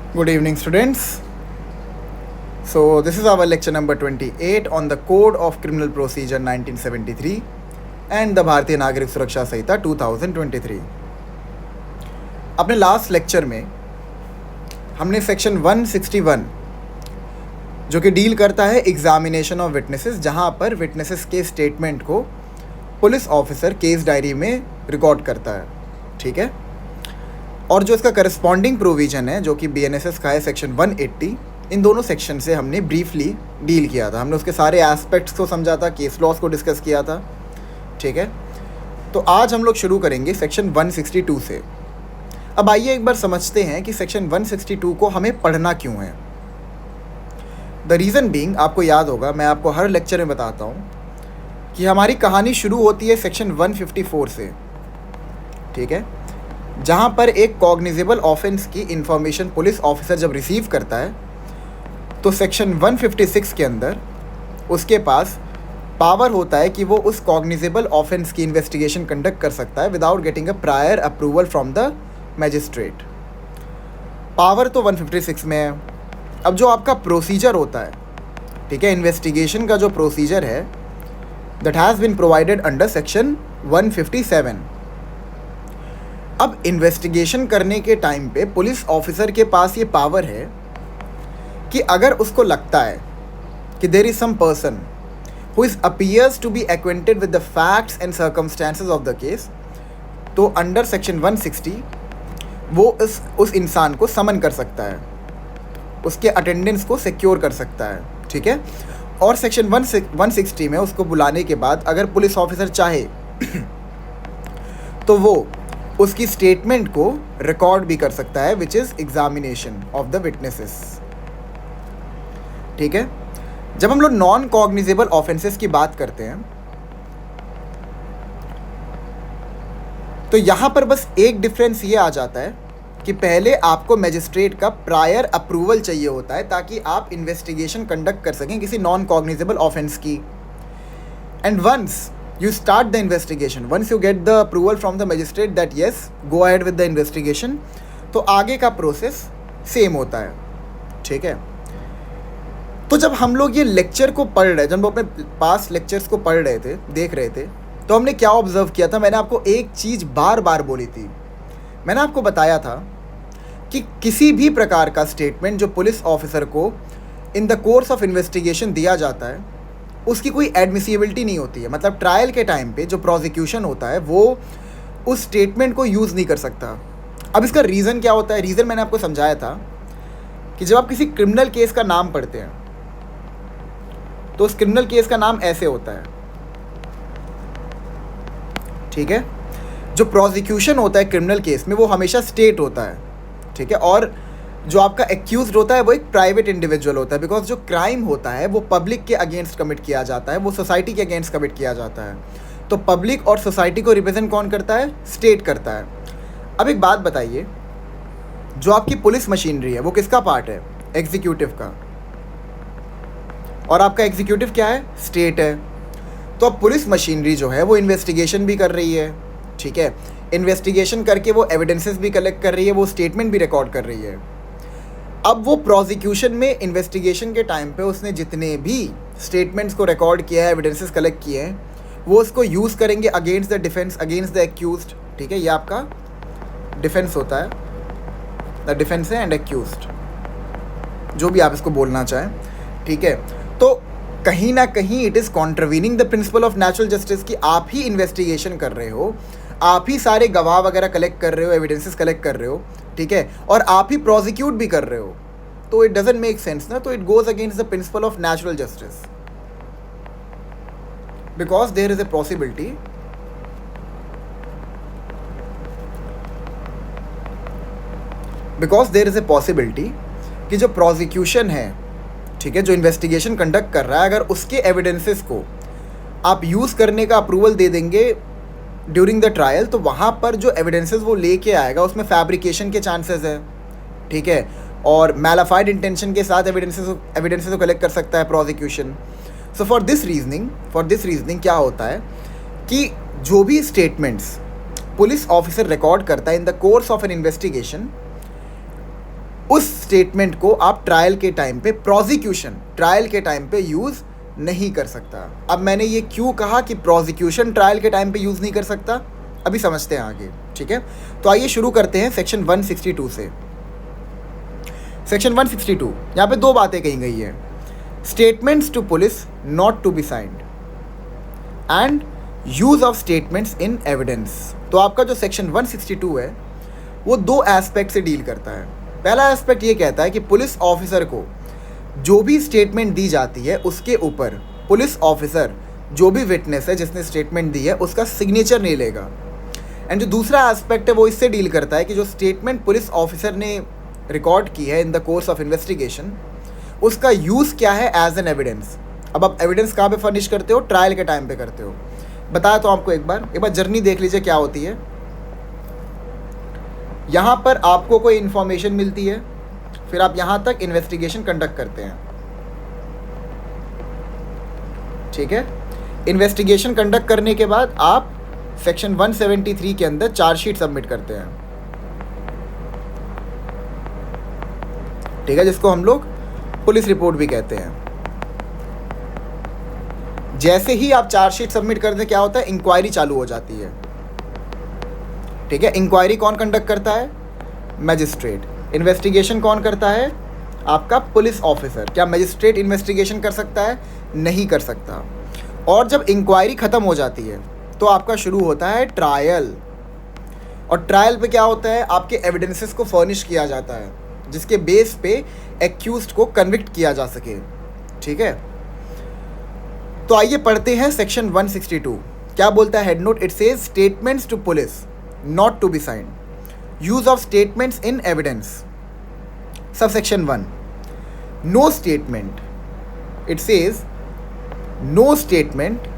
Good evening, students. So, this is our lecture number 28 on the Code of Criminal Procedure 1973 and the भारतीय नागरिक सुरक्षा संहिता 2023. अपने last lecture में हमने section 161 जो कि डील करता है एग्जामिनेशन ऑफ विटनेसेस, जहां पर विटनेसेस के स्टेटमेंट को पुलिस ऑफिसर केस डायरी में रिकॉर्ड करता है, ठीक है। और जो इसका करस्पॉन्डिंग प्रोविज़न है जो कि BNSS का है सेक्शन 180, इन दोनों सेक्शन से हमने ब्रीफली डील किया था। हमने उसके सारे एस्पेक्ट्स को समझा था, केस लॉस को डिस्कस किया था, ठीक है। तो आज हम लोग शुरू करेंगे सेक्शन 162 से। अब आइए एक बार समझते हैं कि सेक्शन 162 को हमें पढ़ना क्यों है। द रीज़न बीइंग, आपको याद होगा, मैं आपको हर लेक्चर में बताता हूँ कि हमारी कहानी शुरू होती है सेक्शन 154 से, ठीक है, जहाँ पर एक कॉग्निजेबल ऑफेंस की इंफॉर्मेशन पुलिस ऑफिसर जब रिसीव करता है तो सेक्शन 156 के अंदर उसके पास पावर होता है कि वो उस कॉग्निजेबल ऑफेंस की इन्वेस्टिगेशन कंडक्ट कर सकता है without getting a prior approval from the magistrate. Power तो 156 में है। अब जो आपका प्रोसीजर होता है, ठीक है, इन्वेस्टिगेशन का जो प्रोसीजर है, that has been provided under section 157। अब इन्वेस्टिगेशन करने के टाइम पे पुलिस ऑफिसर के पास ये पावर है कि अगर उसको लगता है कि there is some person who is appears to be acquainted with the facts and circumstances of the case, तो अंडर सेक्शन 160 वो उस इंसान को समन कर सकता है, उसके अटेंडेंस को सिक्योर कर सकता है, ठीक है। और सेक्शन 160 में उसको बुलाने के बाद अगर पुलिस ऑफिसर चाहे तो वो उसकी स्टेटमेंट को रिकॉर्ड भी कर सकता है, which is examination of the witnesses, ठीक है। जब हम लोग नॉन कॉग्निजेबल ऑफेंसेस की बात करते हैं तो यहाँ पर बस एक डिफरेंस ये आ जाता है कि पहले आपको मैजिस्ट्रेट का प्रायर अप्रूवल चाहिए होता है ताकि आप इन्वेस्टिगेशन कंडक्ट कर सकें किसी नॉन कॉग्निजेबल ऑफेंस की। And once you start the investigation, once you get the approval from the magistrate that yes, go ahead with the investigation, तो आगे का प्रोसेस सेम होता है, ठीक है। तो जब हम लोग ये लेक्चर को पढ़ रहे, जब हम अपने पास लेक्चर्स को पढ़ रहे थे, देख रहे थे, तो हमने क्या ऑब्जर्व किया था। मैंने आपको एक चीज़ बार बार बोली थी। मैंने आपको बताया था कि किसी भी प्रकार का स्टेटमेंट जो पुलिस ऑफिसर को इन द कोर्स ऑफ इन्वेस्टिगेशन दिया जाता है उसकी कोई एडमिसिबिलिटी नहीं होती है। मतलब ट्रायल के टाइम पे जो प्रोसिक्यूशन होता है वो उस स्टेटमेंट को यूज़ नहीं कर सकता। अब इसका रीज़न क्या होता है? रीज़न मैंने आपको समझाया था कि जब आप किसी क्रिमिनल केस का नाम पढ़ते हैं तो उस क्रिमिनल केस का नाम ऐसे होता है, ठीक है। जो प्रोसिक्यूशन होता है क्रिमिनल केस में वो हमेशा स्टेट होता है, ठीक है। और जो आपका एक्यूज्ड होता है वो एक प्राइवेट इंडिविजुअल होता है, बिकॉज जो क्राइम होता है वो पब्लिक के अगेंस्ट कमिट किया जाता है, वो सोसाइटी के अगेंस्ट कमिट किया जाता है। तो पब्लिक और सोसाइटी को रिप्रेजेंट कौन करता है? स्टेट करता है। अब एक बात बताइए, जो आपकी पुलिस मशीनरी है वो किसका पार्ट है? एग्जीक्यूटिव का। और आपका एग्जीक्यूटिव क्या है? स्टेट है। तो अब पुलिस मशीनरी जो है वो इन्वेस्टिगेशन भी कर रही है, ठीक है। इन्वेस्टिगेशन करके वो एविडेंसेस भी कलेक्ट कर रही है, वो स्टेटमेंट भी रिकॉर्ड कर रही है। अब वो प्रोसिक्यूशन में इन्वेस्टिगेशन के टाइम पे उसने जितने भी स्टेटमेंट्स को रिकॉर्ड किया है, एविडेंसेस कलेक्ट किए हैं, वो उसको यूज़ करेंगे against the defence, against the accused, ठीक है। ये आपका डिफेंस होता है, द डिफेंस है एंड एक्यूज्ड, जो भी आप इसको बोलना चाहें, ठीक है। तो कहीं ना कहीं it is contravening the principle of natural justice कि आप ही इन्वेस्टिगेशन कर रहे हो, आप ही सारे गवाह वगैरह कलेक्ट कर रहे हो, एविडेंसेस कलेक्ट कर रहे हो, ठीक है, और आप ही प्रोसिक्यूट भी कर रहे हो, तो इट डजंट मेक सेंस ना। तो it goes against the principle of natural justice, because there is a possibility कि जो प्रोसिक्यूशन है, ठीक है, जो इन्वेस्टिगेशन कंडक्ट कर रहा है, अगर उसके एविडेंसेस को आप यूज़ करने का अप्रूवल दे देंगे ड्यूरिंग द ट्रायल, तो वहाँ पर जो एविडेंसेस वो लेके आएगा उसमें फैब्रिकेशन के चांसेस है, ठीक है, और मैलाफाइड इंटेंशन के साथ एविडेंसेस को कलेक्ट कर सकता है prosecution. So for this reasoning क्या होता है कि जो भी स्टेटमेंट्स पुलिस ऑफिसर रिकॉर्ड करता है in the course of an investigation, उस स्टेटमेंट को आप ट्रायल के टाइम पे, प्रोसिक्यूशन ट्रायल के टाइम पे यूज़ नहीं कर सकता। अब मैंने ये क्यों कहा कि प्रोसिक्यूशन ट्रायल के टाइम पे यूज़ नहीं कर सकता, अभी समझते हैं आगे, ठीक है। तो आइए शुरू करते हैं सेक्शन 162 से। सेक्शन 162, यहाँ पे दो बातें कही गई है, statements to police not to be signed and use of statements in evidence. तो आपका जो सेक्शन 162 है वो दो एस्पेक्ट से डील करता है। पहला एस्पेक्ट ये कहता है कि पुलिस ऑफिसर को जो भी स्टेटमेंट दी जाती है उसके ऊपर पुलिस ऑफिसर, जो भी विटनेस है जिसने स्टेटमेंट दी है, उसका सिग्नेचर नहीं लेगा। एंड जो दूसरा एस्पेक्ट है वो इससे डील करता है कि जो स्टेटमेंट पुलिस ऑफिसर ने रिकॉर्ड की है in the course of investigation, उसका यूज़ क्या है एज एन एविडेंस। अब आप एविडेंस कहाँ पे फर्निश करते हो, ट्रायल के टाइम पे करते हो। बताया तो आपको एक बार जर्नी देख लीजिए क्या होती है। यहाँ पर आपको कोई इन्फॉर्मेशन मिलती है, फिर आप यहाँ तक इन्वेस्टिगेशन कंडक्ट करते हैं, ठीक है। इन्वेस्टिगेशन कंडक्ट करने के बाद आप सेक्शन 173 के अंदर चार्जशीट सबमिट करते हैं, ठीक है, जिसको हम लोग पुलिस रिपोर्ट भी कहते हैं। जैसे ही आप चार्जशीट सबमिट करते हैं क्या होता है, इंक्वायरी चालू हो जाती है, ठीक है। इंक्वायरी कौन कंडक्ट करता है, मैजिस्ट्रेट। इन्वेस्टिगेशन कौन करता है, आपका पुलिस ऑफिसर। क्या मैजिस्ट्रेट इन्वेस्टिगेशन कर सकता है, नहीं कर सकता। और जब इंक्वायरी ख़त्म हो जाती है तो आपका शुरू होता है ट्रायल। और ट्रायल पे क्या होता है, आपके एविडेंसेस को फर्निश किया जाता है जिसके बेस पे एक्यूज्ड को कन्विक्ट किया जा सके, ठीक है। तो आइए पढ़ते हैं सेक्शन 162 क्या बोलता है। Head note, it says statements to police not to be signed, use of statements in evidence. Subsection 1, no statement, it says no statement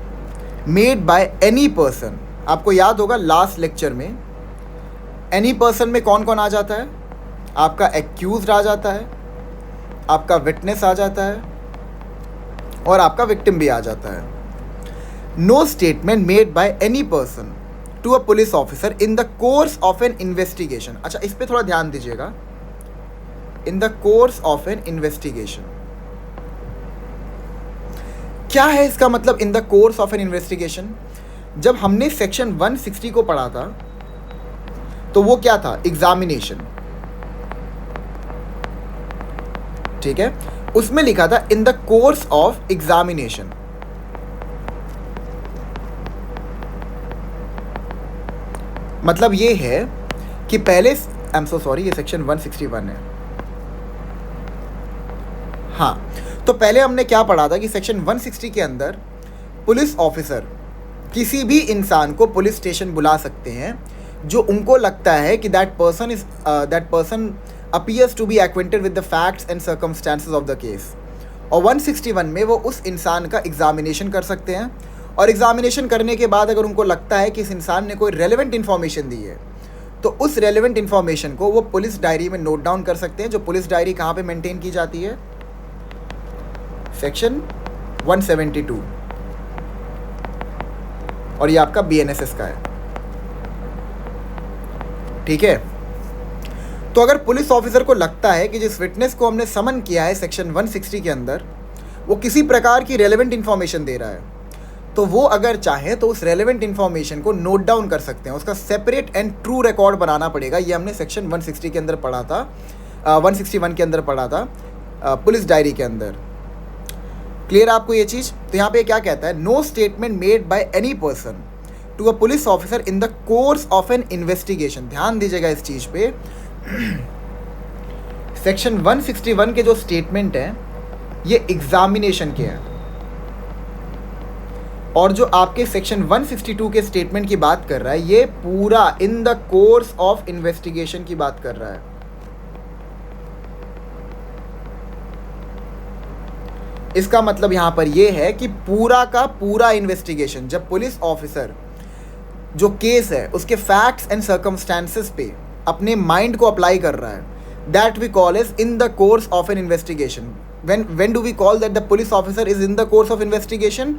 made by any person. आपको याद होगा लास्ट लेक्चर में एनी पर्सन में कौन कौन आ जाता है, आपका एक्यूज्ड आ जाता है, आपका विटनेस आ जाता है और आपका विक्टिम भी आ जाता है। No statement made by any person to a police officer in the course of an investigation. अच्छा, इस पे थोड़ा ध्यान दीजिएगा, in the course of an investigation. क्या है इसका मतलब, in the course of an investigation? जब हमने सेक्शन 160 को पढ़ा था तो वो क्या था, एग्जामिनेशन, ठीक है। उसमें लिखा था इन द कोर्स ऑफ एग्जामिनेशन। मतलब ये है कि पहले, आई एम सो सॉरी, ये सेक्शन 161 है, हाँ। तो पहले हमने क्या पढ़ा था कि सेक्शन 160 के अंदर पुलिस ऑफिसर किसी भी इंसान को पुलिस स्टेशन बुला सकते हैं जो उनको लगता है कि that person appears to be acquainted with the facts and circumstances of the case। और 161 में वो उस इंसान का एग्जामिनेशन कर सकते हैं, और एग्जामिनेशन करने के बाद अगर उनको लगता है कि इस इंसान ने कोई रेलेवेंट इन्फॉर्मेशन दी है तो उस रेलेवेंट इन्फॉर्मेशन को वो पुलिस डायरी में नोट डाउन कर सकते हैं। जो पुलिस डायरी कहाँ पे मेंटेन की जाती है, सेक्शन 172, और ये आपका BNSS का है, ठीक है। तो अगर पुलिस ऑफिसर को लगता है कि जिस विटनेस को हमने समन किया है सेक्शन 160 के अंदर वो किसी प्रकार की रेलेवेंट इन्फॉर्मेशन दे रहा है, तो वो अगर चाहे तो उस रेलेवेंट इन्फॉर्मेशन को नोट डाउन कर सकते हैं। उसका सेपरेट एंड ट्रू रिकॉर्ड बनाना पड़ेगा। ये हमने सेक्शन 160 के अंदर पढ़ा था, 161 के अंदर पढ़ा था, पुलिस डायरी के अंदर। क्लियर आपको ये चीज़? तो यहाँ पे क्या कहता है, no statement made by any person to a police officer in the course of an investigation. ध्यान दीजिएगा इस चीज़ पे। सेक्शन 161 के जो स्टेटमेंट है ये एग्जामिनेशन के हैं, और जो आपके सेक्शन 162 के स्टेटमेंट की बात कर रहा है ये पूरा इन द कोर्स ऑफ इन्वेस्टिगेशन की बात कर रहा है। इसका मतलब यहां पर यह है कि पूरा का पूरा इन्वेस्टिगेशन, जब पुलिस ऑफिसर जो केस है उसके फैक्ट्स एंड सर्कमस्टेंसेस पे अपने माइंड को अप्लाई कर रहा है, that we call is in the course of an investigation. when do we call that the police officer is in the course of investigation?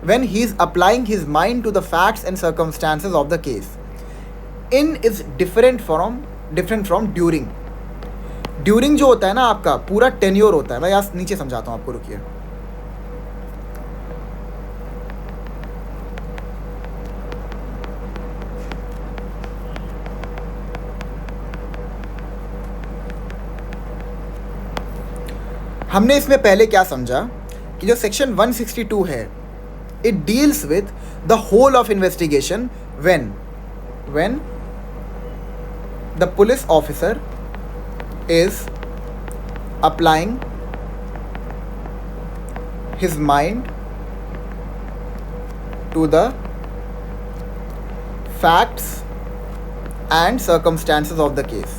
When he is applying his mind to the facts and circumstances of the case. In is different from during. During जो होता है ना आपका पूरा tenure होता है, मैं यहाँ नीचे समझाता हूँ आपको, रुकिए। हमने इसमें पहले क्या समझा कि जो सेक्शन 162 है, it deals with the whole of investigation when the police officer is applying his mind to the facts and circumstances of the case.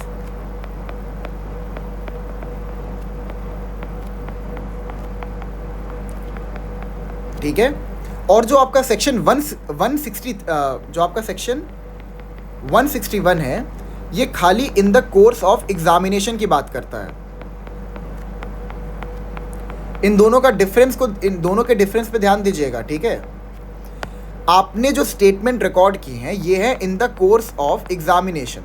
ठीक है। और जो आपका सेक्शन 160 जो आपका सेक्शन 161 है, ये खाली इन द कोर्स ऑफ एग्जामिनेशन की बात करता है। इन दोनों के डिफरेंस पे ध्यान दीजिएगा, ठीक है। आपने जो स्टेटमेंट रिकॉर्ड की हैं ये है in the course of examination.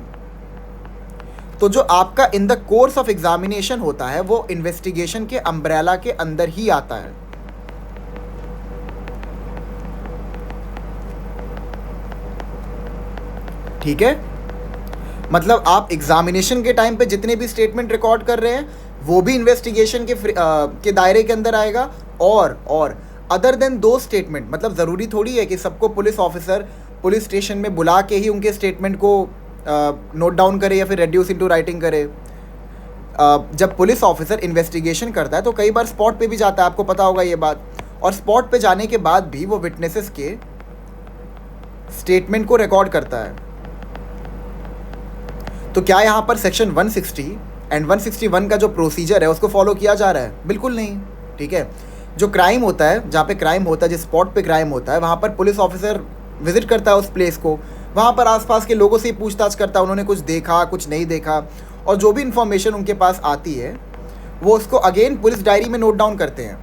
तो जो आपका इन द कोर्स ऑफ एग्जामिनेशन होता है वो इन्वेस्टिगेशन के अम्ब्रेला के अंदर ही आता है। ठीक है, मतलब आप एग्जामिनेशन के टाइम पे जितने भी स्टेटमेंट रिकॉर्ड कर रहे हैं वो भी इन्वेस्टिगेशन के दायरे के अंदर आएगा। और अदर देन दो स्टेटमेंट, मतलब ज़रूरी थोड़ी है कि सबको पुलिस ऑफिसर पुलिस स्टेशन में बुला के ही उनके स्टेटमेंट को नोट डाउन करे या फिर रेड्यूस इनटू राइटिंग करे। जब पुलिस ऑफिसर इन्वेस्टिगेशन करता है तो कई बार स्पॉट पे भी जाता है, आपको पता होगा ये बात। और स्पॉट पे जाने के बाद भी वो विटनेसेस के स्टेटमेंट को रिकॉर्ड करता है। तो क्या यहाँ पर सेक्शन 160 एंड 161 का जो प्रोसीजर है उसको फॉलो किया जा रहा है? बिल्कुल नहीं। ठीक है, जो क्राइम होता है, जहाँ पे क्राइम होता है, जिस स्पॉट पे क्राइम होता है, वहाँ पर पुलिस ऑफिसर विजिट करता है उस प्लेस को, वहाँ पर आसपास के लोगों से ही पूछताछ करता है, उन्होंने कुछ देखा कुछ नहीं देखा, और जो भी इन्फॉर्मेशन उनके पास आती है वो उसको अगेन पुलिस डायरी में नोट डाउन करते हैं।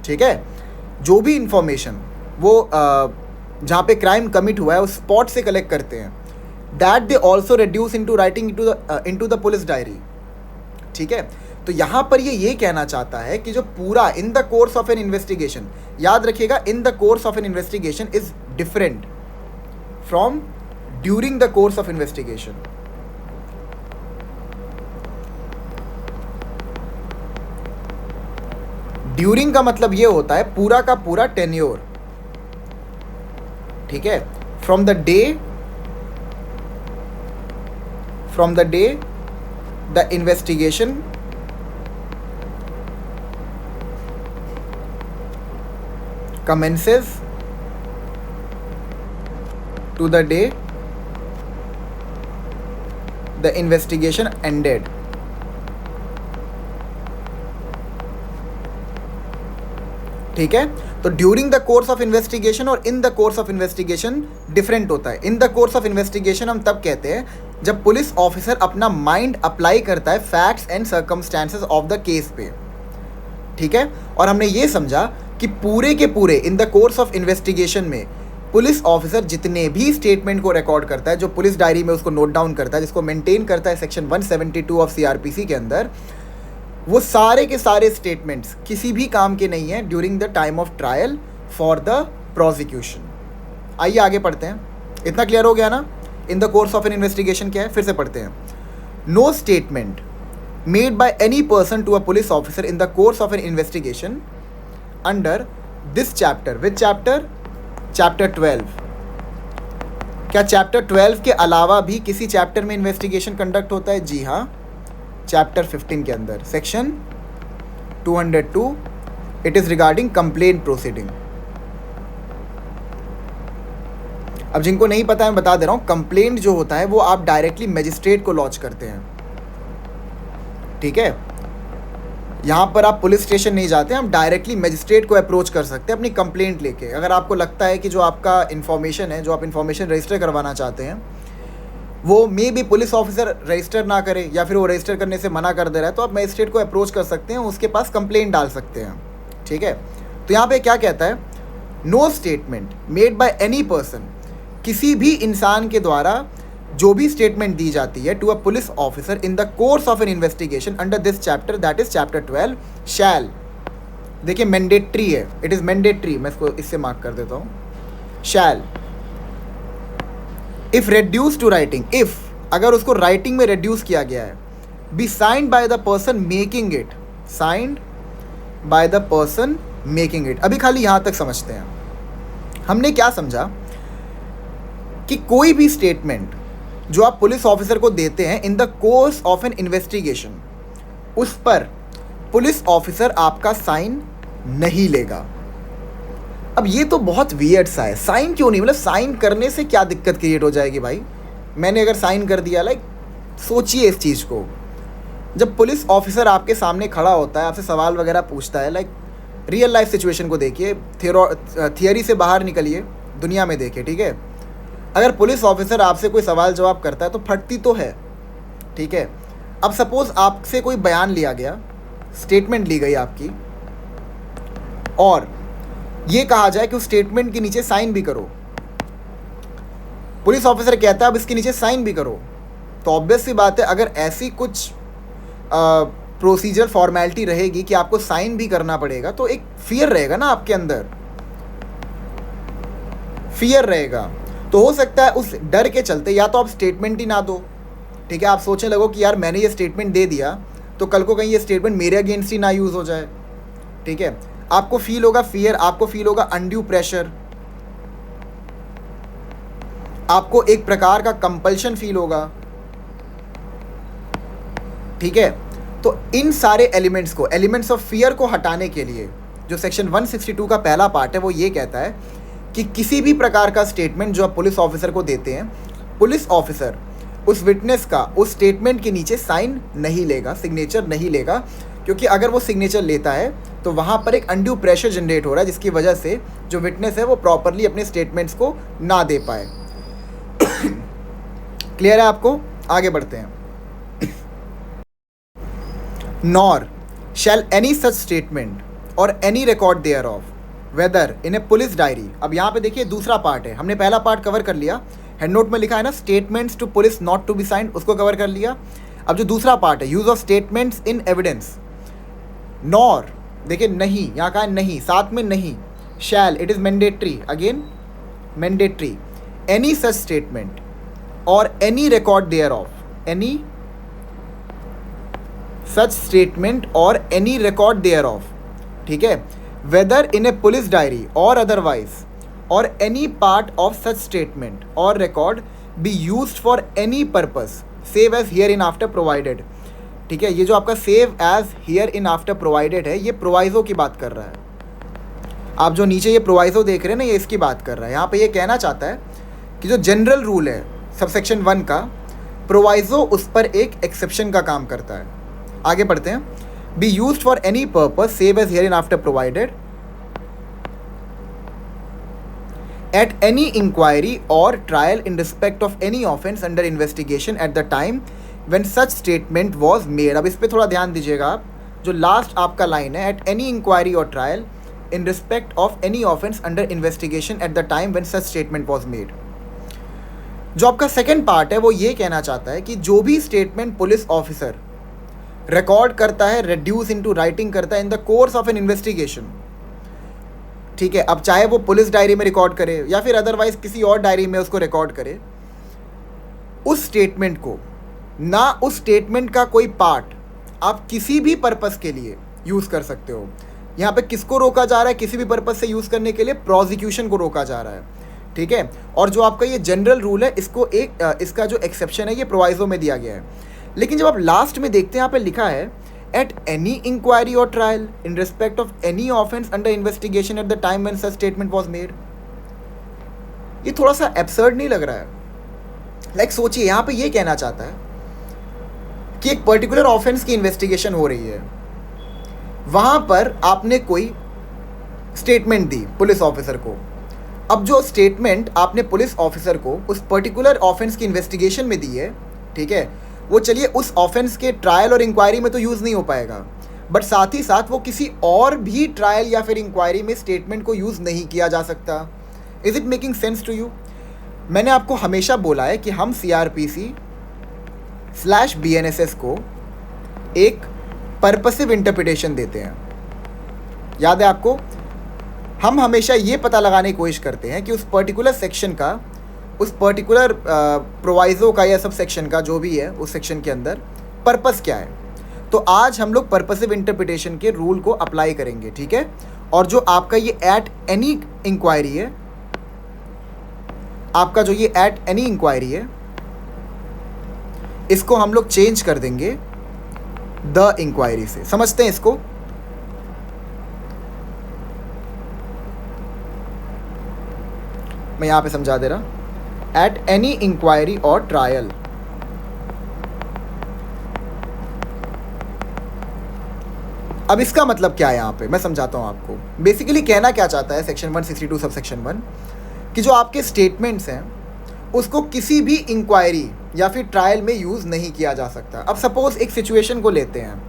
ठीक है, जो भी इन्फॉर्मेशन वो जहाँ पे क्राइम कमिट हुआ है उस स्पॉट से कलेक्ट करते हैं, that they also reduce into writing into the police diary. ठीक है, तो यहाँ पर ये कहना चाहता है कि जो पूरा इन the course of an investigation, याद रखिएगा, इन the course of an investigation is different from during the course of investigation. During का मतलब ये होता है पूरा का पूरा टेन्योर। ठीक है, from the day the investigation commences to the day the investigation ended। ठीक है, तो during the course of investigation और in the course of investigation different होता है। In the course of investigation हम तब कहते हैं जब पुलिस ऑफिसर अपना माइंड अप्लाई करता है facts and circumstances of the case पे। ठीक है, और हमने ये समझा कि पूरे के पूरे इन द कोर्स ऑफ इन्वेस्टिगेशन में पुलिस ऑफिसर जितने भी स्टेटमेंट को रिकॉर्ड करता है, जो पुलिस डायरी में उसको नोट डाउन करता है, जिसको मेंटेन करता है सेक्शन 172 ऑफ सीआरपीसी के अंदर, वो सारे के सारे स्टेटमेंट्स किसी भी काम के नहीं हैं during the time of trial for the prosecution. आइए आगे पढ़ते हैं। इतना क्लियर हो गया ना in the course of an investigation क्या है? फिर से पढ़ते हैं। No statement made by any person to a police officer in the course of an investigation under this chapter। which chapter? chapter 12। क्या चैप्टर 12 के अलावा भी किसी चैप्टर में इन्वेस्टिगेशन कंडक्ट होता है? जी हाँ, चैप्टर 15 के अंदर section 202 it is regarding complaint proceeding. अब जिनको नहीं पता मैं बता दे रहा हूँ, कंप्लेंट जो होता है वो आप डायरेक्टली मजिस्ट्रेट को लॉन्च करते हैं। ठीक है, यहाँ पर आप पुलिस स्टेशन नहीं जाते, हम डायरेक्टली मजिस्ट्रेट को अप्रोच कर सकते हैं अपनी कंप्लेंट लेके। अगर आपको लगता है कि जो आपका इन्फॉर्मेशन है, जो आप इन्फॉर्मेशन रजिस्टर करवाना चाहते हैं, वो मे भी पुलिस ऑफिसर रजिस्टर ना करे या फिर वो रजिस्टर करने से मना कर दे रहा है, तो आप मजिस्ट्रेट को अप्रोच कर सकते हैं, उसके पास कंप्लेंट डाल सकते हैं। ठीक है, तो यहाँ पे क्या कहता है? No statement made by any person, किसी भी इंसान के द्वारा जो भी स्टेटमेंट दी जाती है to a police officer in the course of an investigation under this chapter, that is chapter 12, shall, देखिए मैंडेटरी है, इट इज मैंडेटरी, मैं इसको इससे मार्क कर देता हूँ, shall, if reduce to writing, if अगर उसको राइटिंग में रेड्यूस किया गया है, be signed by the person making it, signed by the person making it. अभी खाली यहां तक समझते हैं, हमने क्या समझा कि कोई भी स्टेटमेंट जो आप पुलिस ऑफिसर को देते हैं इन the course of an investigation, उस पर पुलिस ऑफिसर आपका साइन नहीं लेगा। अब ये तो बहुत वियर्ड सा है, साइन क्यों नहीं, मतलब साइन करने से क्या दिक्कत क्रिएट हो जाएगी भाई, मैंने अगर साइन कर दिया, लाइक सोचिए इस चीज़ को, जब पुलिस ऑफिसर आपके सामने खड़ा होता है, आपसे सवाल वगैरह पूछता है, लाइक रियल लाइफ सिचुएशन को देखिए, थियोरी से बाहर निकलिए, दुनिया में देखिए, ठीक है। अगर पुलिस ऑफिसर आपसे कोई सवाल जवाब करता है तो फटती तो है, ठीक है। अब सपोज आपसे कोई बयान लिया गया, स्टेटमेंट ली गई आपकी, और ये कहा जाए कि उस स्टेटमेंट के नीचे साइन भी करो, पुलिस ऑफिसर कहता है अब इसके नीचे साइन भी करो, तो ऑब्वियस सी बात है अगर ऐसी कुछ प्रोसीजर फॉर्मेलिटी रहेगी कि आपको साइन भी करना पड़ेगा, तो एक फियर रहेगा ना आपके अंदर, फियर रहेगा। तो हो सकता है उस डर के चलते या तो आप स्टेटमेंट ही ना दो, ठीक है, आप सोचने लगो कि यार मैंने ये स्टेटमेंट दे दिया तो कल को कहीं ये स्टेटमेंट मेरे अगेंस्ट ही ना यूज़ हो जाए, ठीक है। आपको फील होगा फियर, आपको फील होगा अनड्यू प्रेशर, आपको एक प्रकार का कंपल्शन फील होगा, ठीक है। तो इन सारे एलिमेंट्स को, एलिमेंट्स ऑफ फियर को हटाने के लिए जो सेक्शन 162 का पहला पार्ट है वो ये कहता है कि किसी भी प्रकार का स्टेटमेंट जो आप पुलिस ऑफिसर को देते हैं, पुलिस ऑफिसर उस विटनेस का उस स्टेटमेंट के नीचे साइन नहीं लेगा, सिग्नेचर नहीं लेगा, क्योंकि अगर वो सिग्नेचर लेता है तो वहाँ पर एक अनड्यू प्रेशर जनरेट हो रहा है, जिसकी वजह से जो विटनेस है वो प्रॉपरली अपने स्टेटमेंट्स को ना दे पाए। क्लियर है आपको? आगे बढ़ते हैं। Nor shall any such statement और any record thereof whether in a police diary. अब यहाँ पे देखिए दूसरा पार्ट है, हमने पहला पार्ट कवर कर लिया, हेड नोट में लिखा है ना statements to police not to be signed, उसको कवर कर लिया। अब जो दूसरा पार्ट है use of statements in evidence, nor देखिए नहीं, यहाँ कहा है नहीं, साथ में नहीं, shall it is mandatory, again mandatory, any such statement और any record thereof, any such statement और एनी रिकॉर्ड देयर ऑफ, ठीक है, whether in a police diary और अदरवाइज और any part of such statement or record be used for any purpose save as hereinafter provided, ठीक है। ये जो आपका save as hereinafter provided है, ये प्रोवाइजो की बात कर रहा है। आप जो नीचे ये प्रोवाइजो देख रहे हैं ना, ये इसकी बात कर रहा है। यहाँ पे ये कहना चाहता है कि जो जनरल रूल है सबसेक्शन 1 का, प्रोवाइजो उस पर एक एक्सेप्शन का काम करता है। आगे बढ़ते हैं। Be used for any purpose save as hereinafter provided at any inquiry और trial in respect of any offence under investigation at the time when such statement was made. अब इस पर थोड़ा ध्यान दीजिएगा आप, जो लास्ट आपका लाइन है, एट एनी इंक्वायरी और trial in respect of any offence under investigation at the time when such statement was made. जो आपका सेकेंड पार्ट है वो ये कहना चाहता है कि जो भी स्टेटमेंट पुलिस ऑफिसर रिकॉर्ड करता है, रिड्यूस इनटू राइटिंग करता है in the course of an investigation, ठीक है, अब चाहे वो पुलिस डायरी में रिकॉर्ड करे या फिर अदरवाइज किसी और डायरी में उसको रिकॉर्ड करे, उस स्टेटमेंट को ना, उस स्टेटमेंट का कोई पार्ट आप किसी भी पर्पस के लिए यूज़ कर सकते हो। यहाँ पे किसको रोका जा रहा है किसी भी पर्पस से यूज़ करने के लिए? प्रोसिक्यूशन को रोका जा रहा है, ठीक है। और जो आपका ये जनरल रूल है, इसको एक इसका जो एक्सेप्शन है ये प्रोवाइजो में दिया गया है। लेकिन जब आप लास्ट में देखते हैं, यहाँ पे लिखा है एट एनी इंक्वायरी और trial in respect of any offence under investigation at the time when such statement was made. ये थोड़ा सा एब्सर्ड नहीं लग रहा है? लाइक सोचिए, यहाँ पे ये कहना चाहता है कि एक पर्टिकुलर ऑफेंस की इन्वेस्टिगेशन हो रही है, वहाँ पर आपने कोई स्टेटमेंट दी पुलिस ऑफिसर को। अब जो स्टेटमेंट आपने पुलिस ऑफिसर को उस पर्टिकुलर ऑफेंस की इन्वेस्टिगेशन में दी है, ठीक है, वो चलिए उस ऑफेंस के ट्रायल और इंक्वायरी में तो यूज़ नहीं हो पाएगा, बट साथ ही साथ वो किसी और भी ट्रायल या फिर इंक्वायरी में स्टेटमेंट को यूज़ नहीं किया जा सकता। Is it making sense to you? मैंने आपको हमेशा बोला है कि हम CRPC/BNSS को एक पर्पसिव इंटरप्रिटेशन देते हैं। याद है आपको? हम हमेशा ये पता लगाने की कोशिश करते हैं कि उस पर्टिकुलर सेक्शन का, उस पर्टिकुलर प्रोवाइज़ो का या सब सेक्शन का जो भी है उस सेक्शन के अंदर पर्पस क्या है। तो आज हम लोग पर्पसिव इंटरप्रिटेशन के रूल को अप्लाई करेंगे, ठीक है। और जो आपका ये एट एनी इंक्वायरी है, आपका जो ये एट एनी इंक्वायरी है, इसको हम लोग चेंज कर देंगे द इंक्वायरी से। समझते हैं इसको? मैं यहां पे समझा दे रहा, एट एनी इंक्वायरी और ट्रायल। अब इसका मतलब क्या है यहां पे मैं समझाता हूं आपको। बेसिकली कहना क्या चाहता है सेक्शन 162 सब सेक्शन 1 कि जो आपके स्टेटमेंट्स हैं उसको किसी भी इंक्वायरी या फिर ट्रायल में यूज़ नहीं किया जा सकता। अब सपोज़ एक सिचुएशन को लेते हैं,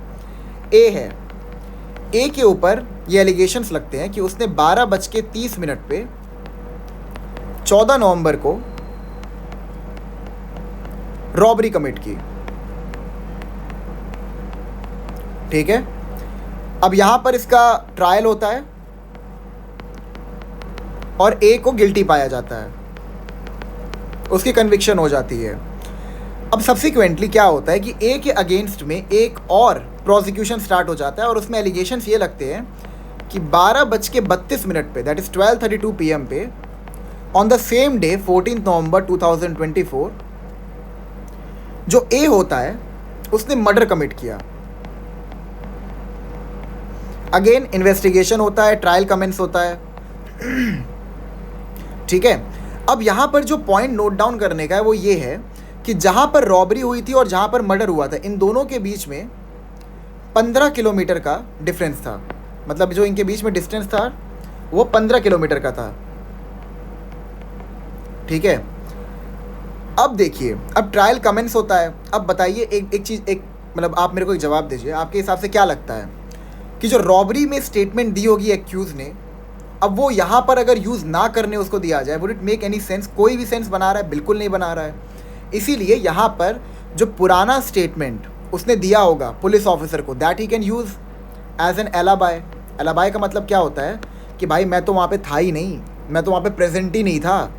ए है, ए के ऊपर ये एलिगेशंस लगते हैं कि उसने 12:30 पे 14 नवंबर को रॉबरी कमिट की, ठीक है। अब यहां पर इसका ट्रायल होता है और ए को गिल्टी पाया जाता है, उसकी कन्विक्शन हो जाती है। अब सब्सिक्वेंटली क्या होता है कि ए के अगेंस्ट में एक और प्रोसिक्यूशन स्टार्ट हो जाता है और उसमें एलिगेशंस ये लगते हैं कि 12:32 पे, दैट इज़ 12:32 PM पे, ऑन द सेम डे 14 नवंबर 2024, जो ए होता है उसने मर्डर कमिट किया। अगेन इन्वेस्टिगेशन होता है, ट्रायल कमेंस होता है, ठीक है। अब यहाँ पर जो पॉइंट नोट डाउन करने का है वो ये है कि जहाँ पर रॉबरी हुई थी और जहाँ पर मर्डर हुआ था, इन दोनों के बीच में 15 किलोमीटर का डिफरेंस था। मतलब जो इनके बीच में डिस्टेंस था वो 15 किलोमीटर का था, ठीक है। अब देखिए, अब ट्रायल कमेंस होता है। अब बताइए एक चीज़, मतलब आप मेरे को एक जवाब दीजिए, आपके हिसाब से क्या लगता है कि जो रॉबरी में स्टेटमेंट दी होगी एक्यूज़ ने, अब वो यहाँ पर अगर यूज़ ना करने उसको दिया जाए, would it make any sense? कोई भी सेंस बना रहा है? बिल्कुल नहीं बना रहा है। इसीलिए यहाँ पर जो पुराना स्टेटमेंट उसने दिया होगा पुलिस ऑफिसर को, that he can use as an alibi. Alibi का मतलब क्या होता है कि भाई मैं तो वहाँ पे था ही नहीं, मैं तो वहाँ पे प्रेजेंट ही नहीं था,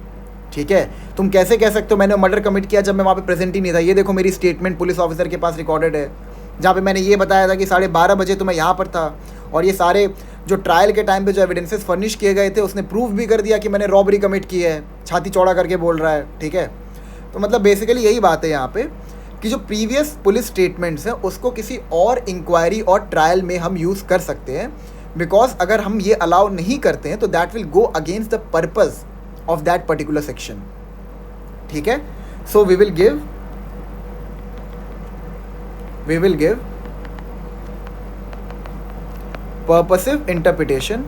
ठीक है। तुम कैसे कह सकते हो मैंने मर्डर कमिट किया जब मैं वहाँ पे प्रेजेंट ही नहीं था? ये देखो मेरी स्टेटमेंट पुलिस ऑफिसर के पास रिकॉर्डेड है, जहाँ पे मैंने ये बताया था कि 12:30 बजे तो मैं यहाँ पर था, और ये सारे जो ट्रायल के टाइम पे जो एविडेंसेस फर्निश किए गए थे उसने प्रूफ भी कर दिया कि मैंने रॉबरी कमिट की है। छाती चौड़ा करके बोल रहा है, ठीक है। तो मतलब बेसिकली यही बात है यहाँ पे कि जो प्रीवियस पुलिस स्टेटमेंट्स हैं उसको किसी और इंक्वायरी और ट्रायल में हम यूज़ कर सकते हैं, बिकॉज अगर हम ये अलाउ नहीं करते हैं तो that will go against the purpose of that particular section, ठीक है। So we will give purposive interpretation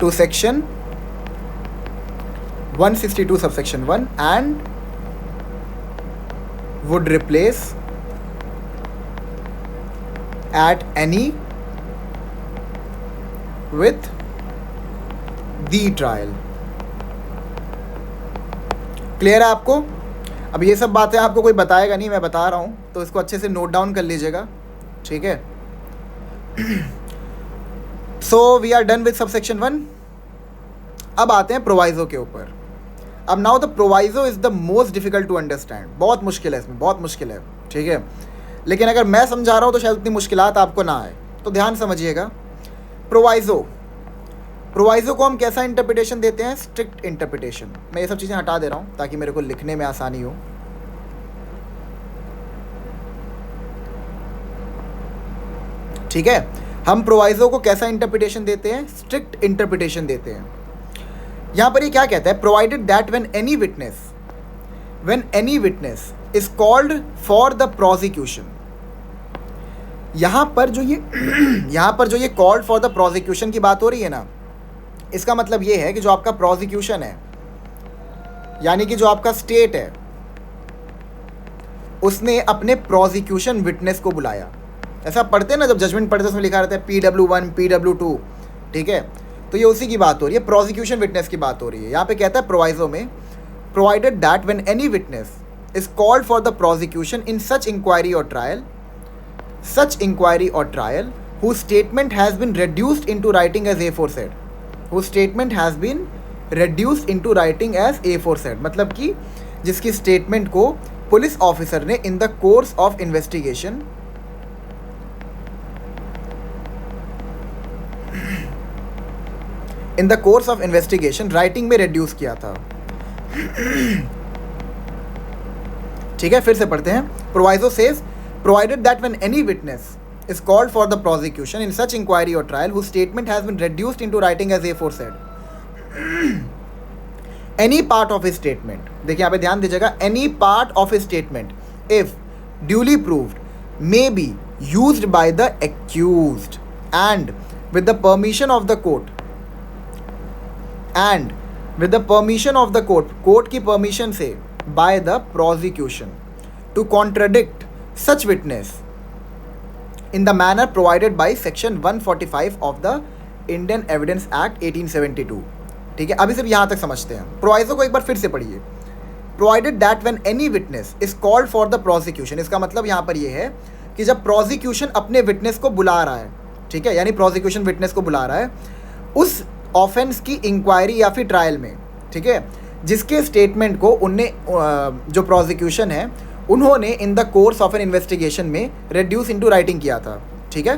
to section 162 subsection 1 and would replace at any with the trial। Clear है आपको? अब ये सब बातें आपको कोई बताएगा नहीं, मैं बता रहा हूँ, तो इसको अच्छे से नोट डाउन कर लीजिएगा, ठीक है। So we are done with subsection 1। अब आते हैं प्रोवाइज़ो के ऊपर। अब now the proviso is the most difficult to understand. बहुत मुश्किल है, इसमें बहुत मुश्किल है, ठीक है। लेकिन अगर मैं समझा रहा हूँ तो शायद उतनी मुश्किलात आपको ना आए, तो ध्यान समझिएगा। प्रोवाइज़ो को हम कैसा इंटरप्रिटेशन देते हैं? Strict interpretation. मैं ये सब चीज़ें हटा दे रहा हूँ ताकि मेरे को लिखने में आसानी हो। ठीक है, हम प्रोवाइज़ो को कैसा इंटरप्रिटेशन देते हैं? स्ट्रिक्ट इंटरप्रिटेशन देते हैं। यहाँ पर ये क्या कहता है? Provided that when any witness is called for the prosecution. यहाँ पर जो ये कॉल्ड फॉर द प्रोसिक्यूशन की बात हो रही है ना, इसका मतलब ये है कि जो आपका प्रोसिक्यूशन है, यानी कि जो आपका स्टेट है, उसने अपने प्रोसिक्यूशन विटनेस को बुलाया। ऐसा पढ़ते हैं ना, जब जजमेंट पढ़ते हैं उसमें लिखा रहता है PW1 PW2, ठीक है, तो ये उसी की बात हो रही है, प्रोसिक्यूशन विटनेस की बात हो रही है। यहाँ पे कहता है प्रोवाइजो में, provided that when any witness is called for the prosecution in such inquiry और trial whose statement has been reduced into writing as aforesaid, whose statement has been reduced into writing as aforesaid, मतलब कि जिसकी statement को police officer ने इन the course of investigation writing में reduce किया था। ठीक है, फिर से पढ़ते हैं। Proviso says, provided that when any witness is called for the prosecution in such inquiry or trial whose statement has been reduced into writing as aforesaid, any part of his statement, देखिए यहाँ पे ध्यान दीजिएगा, any part of his statement if duly proved may be used by the accused and with the permission of the court court की permission से by the prosecution to contradict such witness in the manner provided by section 145 of the Indian Evidence Act 1872। ठीक है, अभी सिर्फ यहाँ तक समझते हैं। प्रोवाइजो को एक बार फिर से पढ़िए। Provided that when any witness is called for the prosecution, इसका मतलब यहाँ पर ये है कि जब प्रोसिक्यूशन अपने विटनेस को बुला रहा है, ठीक है, यानी प्रोसिक्यूशन विटनेस को बुला रहा है उस ऑफेंस की इंक्वायरी या फिर ट्रायल में, ठीक है, जिसके स्टेटमेंट को उनने जो प्रोसिक्यूशन है उन्होंने इन the course of an investigation में रिड्यूस इनटू राइटिंग किया था। ठीक है,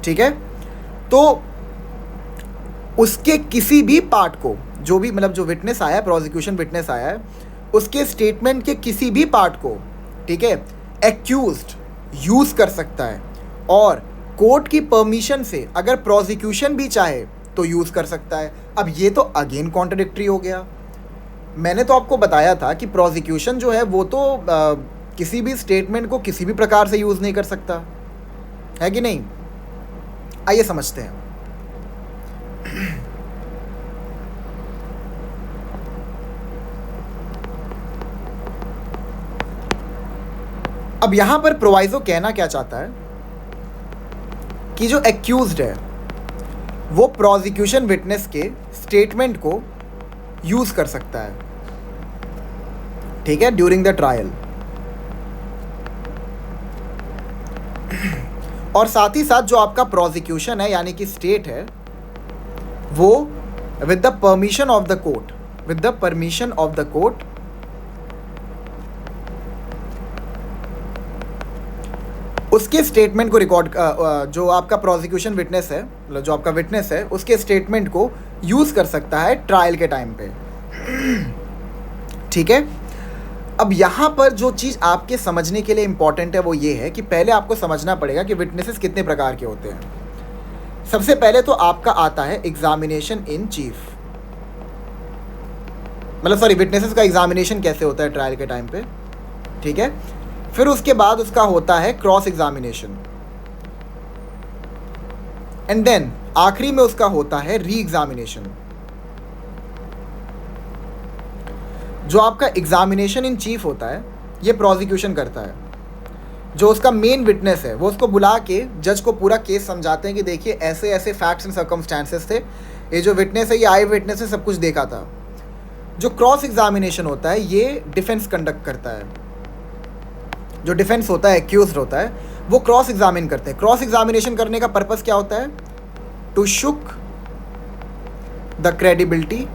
ठीक है, तो उसके किसी भी पार्ट को, जो भी मतलब जो विटनेस आया है, प्रोसिक्यूशन विटनेस आया है, उसके स्टेटमेंट के किसी भी पार्ट को, ठीक है, एक्यूज्ड यूज कर सकता है और कोर्ट की परमिशन से अगर प्रोसिक्यूशन भी चाहे तो यूज कर सकता है। अब ये तो अगेन कॉन्ट्रडिक्टरी हो गया। मैंने तो आपको बताया था कि प्रोसिक्यूशन जो है वो तो किसी भी स्टेटमेंट को किसी भी प्रकार से यूज़ नहीं कर सकता है कि नहीं। आइए समझते हैं। अब यहां पर प्रोवाइजो कहना क्या चाहता है कि जो एक्यूज्ड है वो प्रोसिक्यूशन विटनेस के स्टेटमेंट को यूज कर सकता है, ठीक है, ड्यूरिंग द ट्रायल, और साथ ही साथ जो आपका प्रोसिक्यूशन है यानी कि स्टेट है वो with the permission of the court उसके स्टेटमेंट को रिकॉर्ड, जो आपका प्रोसिक्यूशन विटनेस है, मतलब जो आपका विटनेस है उसके स्टेटमेंट को यूज कर सकता है ट्रायल के टाइम पे। ठीक है, अब यहाँ पर जो चीज़ आपके समझने के लिए इंपॉर्टेंट है वो ये है कि पहले आपको समझना पड़ेगा कि विटनेसेस कितने प्रकार के होते हैं। सबसे पहले तो आपका आता है एग्जामिनेशन इन चीफ, मतलब सॉरी, विटनेसेस का एग्जामिनेशन कैसे होता है ट्रायल के टाइम पे, ठीक है। फिर उसके बाद उसका होता है क्रॉस एग्जामिनेशन, एंड देन आखिरी में उसका होता है री एग्जामिनेशन। जो आपका एग्जामिनेशन इन चीफ होता है ये प्रोसिक्यूशन करता है। जो उसका मेन विटनेस है वो उसको बुला के जज को पूरा केस समझाते हैं कि देखिए ऐसे ऐसे फैक्ट्स एंड सर्कमस्टांसेस थे, ये जो विटनेस है ये आई विटनेस ने सब कुछ देखा था। जो क्रॉस एग्जामिनेशन होता है ये डिफेंस कंडक्ट करता है। जो डिफेंस होता है, एक्यूज्ड होता है, वो क्रॉस एग्जामिन करते हैं। क्रॉस एग्जामिनेशन करने का पर्पस क्या होता है? To shake the credibility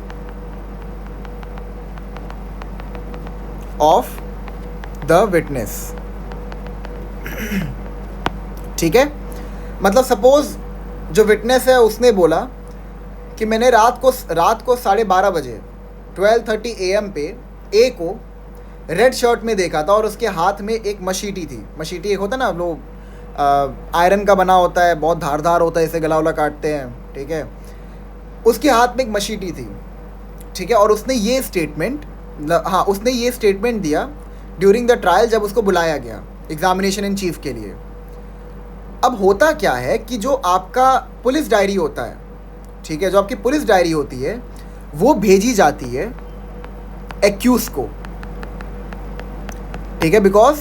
of the witness. ठीक है, मतलब सपोज जो विटनेस है उसने बोला कि मैंने रात को 12:30 बजे 12:30 AM पे ए को रेड शर्ट में देखा था और उसके हाथ में एक मशीटी थी। मशीटी एक होता है ना, वो आयरन का बना होता है, बहुत धारदार होता है, इसे गला वला काटते हैं, ठीक है। उसके हाथ में एक मशीटी थी, ठीक है, और उसने ये स्टेटमेंट दिया ड्यूरिंग द ट्रायल जब उसको बुलाया गया एग्जामिनेशन इन चीफ के लिए। अब होता क्या है कि जो आपका पुलिस डायरी होता है, ठीक है, जो आपकी पुलिस डायरी होती है वो भेजी जाती है एक्यूज को, ठीक है, बिकॉज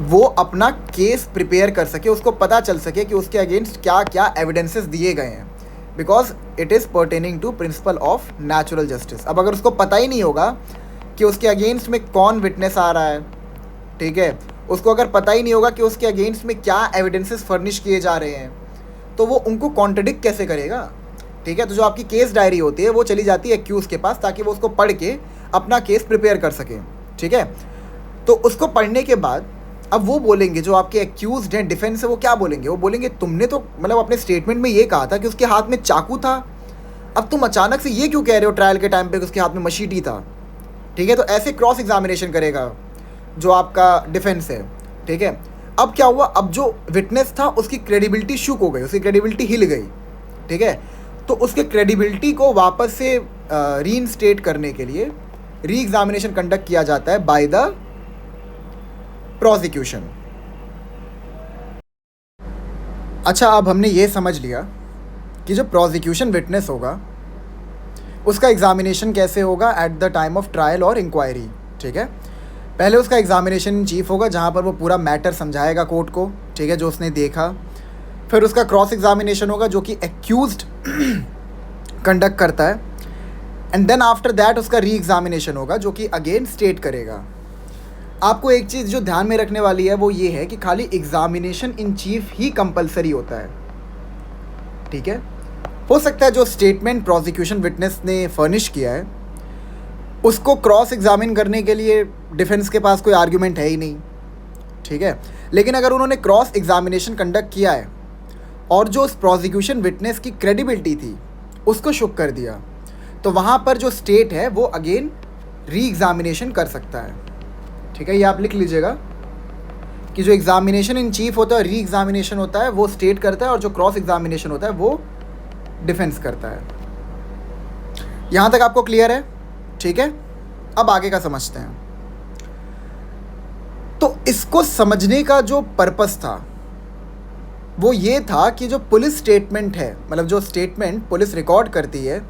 वो अपना केस प्रिपेयर कर सके, उसको पता चल सके कि उसके अगेंस्ट क्या क्या एविडेंसेस दिए गए हैं, because it is pertaining to principle of natural justice. अब अगर उसको पता ही नहीं होगा कि उसके अगेंस्ट में कौन विटनेस आ रहा है, ठीक है, उसको अगर पता ही नहीं होगा कि उसके अगेंस्ट में क्या एविडेंसेस फर्निश किए जा रहे हैं, तो वो उनको कॉन्ट्रडिक्ट कैसे करेगा, ठीक है। तो जो आपकी केस डायरी होती है वो चली जाती है एक्यूज के पास, ताकि वो उसको पढ़ के अपना केस प्रिपेयर कर सके, ठीक है। तो उसको पढ़ने के बाद अब वो बोलेंगे, जो आपके एक्यूज्ड हैं, डिफेंस है, वो क्या बोलेंगे, वो बोलेंगे तुमने तो मतलब अपने स्टेटमेंट में ये कहा था कि उसके हाथ में चाकू था, अब तुम अचानक से ये क्यों कह रहे हो ट्रायल के टाइम पे कि उसके हाथ में मशीटी था, ठीक है। तो ऐसे क्रॉस एग्जामिनेशन करेगा जो आपका डिफेंस है, ठीक है। अब क्या हुआ, अब जो विटनेस था उसकी क्रेडिबिलिटी शुक हो गई, उसकी क्रेडिबिलिटी हिल गई, ठीक है। तो उसके क्रेडिबिलिटी को वापस से रीइंस्टेट करने के लिए री एग्जामिनेशन कंडक्ट किया जाता है बाय द प्रोसिक्यूशन। अच्छा, अब हमने ये समझ लिया कि जो प्रोसिक्यूशन विटनेस होगा उसका एग्जामिनेशन कैसे होगा eight the time of trial और इंक्वायरी, ठीक है। पहले उसका एग्जामिनेशन इन चीफ होगा, जहाँ पर वो पूरा मैटर समझाएगा कोर्ट को, ठीक है, जो उसने देखा। फिर उसका क्रॉस एग्जामिनेशन होगा जो कि एक्यूज्ड कंडक्ट करता है, एंड देन आफ्टर दैट उसका री एग्जामिनेशन होगा जो कि अगेन स्टेट करेगा। आपको एक चीज़ जो ध्यान में रखने वाली है वो ये है कि खाली examination in chief he compulsory होता है, ठीक है। हो सकता है जो स्टेटमेंट प्रोसिक्यूशन विटनेस ने फर्निश किया है उसको क्रॉस एग्जामिन करने के लिए डिफेंस के पास कोई आर्ग्यूमेंट है ही नहीं, ठीक है। लेकिन अगर उन्होंने क्रॉस एग्जामिनेशन कंडक्ट किया है और जो उस प्रोसिक्यूशन विटनेस की क्रेडिबिलिटी थी उसको शुक कर दिया, तो वहाँ पर जो स्टेट है वो अगेन री एग्जामिनेशन कर सकता है, ठीक है। ये आप लिख लीजिएगा कि जो एग्जामिनेशन इन चीफ होता है, री एग्जामिनेशन होता है, वो स्टेट करता है, और जो क्रॉस एग्जामिनेशन होता है वो डिफेंस करता है। यहाँ तक आपको क्लियर है, ठीक है। अब आगे का समझते हैं। तो इसको समझने का जो पर्पस था वो ये था कि जो पुलिस स्टेटमेंट है, मतलब जो स्टेटमेंट पुलिस रिकॉर्ड करती है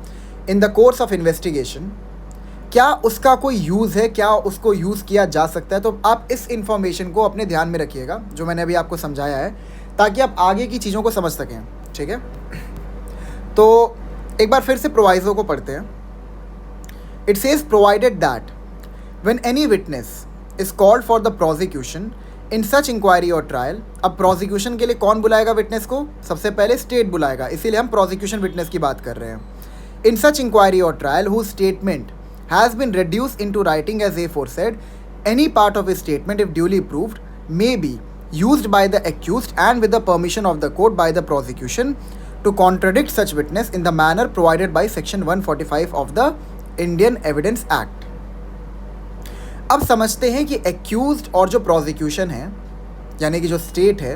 in the course of investigation, क्या उसका कोई यूज़ है, क्या उसको यूज़ किया जा सकता है। तो आप इस इंफॉर्मेशन को अपने ध्यान में रखिएगा जो मैंने अभी आपको समझाया है, ताकि आप आगे की चीज़ों को समझ सकें, ठीक है। तो एक बार फिर से प्रोवाइजो को पढ़ते हैं। It says provided that when any witness is called for the prosecution in such inquiry और ट्रायल। अब प्रोसिक्यूशन के लिए कौन बुलाएगा विटनेस को, सबसे पहले स्टेट बुलाएगा, इसीलिए हम प्रोसिक्यूशन विटनेस की बात कर रहे हैं। इन सच इंक्वायरी और trial whose statement has been reduced into writing as aforesaid, any part of his statement, if duly proved, may be used by the accused and with the permission of the court by the prosecution to contradict such witness in the manner provided by section 145 of the Indian Evidence Act. अब समझते हैं कि accused और जो prosecution है, यानी कि जो state है,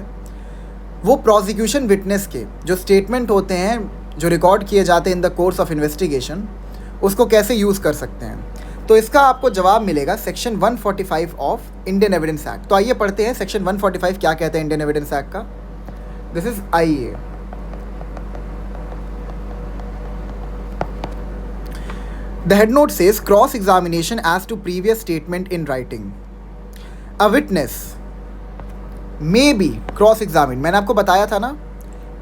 वो prosecution witness के जो statement होते हैं जो रिकॉर्ड किए जाते हैं इन द कोर्स ऑफ इन्वेस्टिगेशन, उसको कैसे यूज़ कर सकते हैं। तो इसका आपको जवाब मिलेगा section 145 of Indian evidence act. तो आइए पढ़ते हैं सेक्शन 145 क्या कहते हैं इंडियन एविडेंस एक्ट का। This is IEA. The head note says cross examination as to previous statement in writing. A witness may be cross examine. मैंने आपको बताया था ना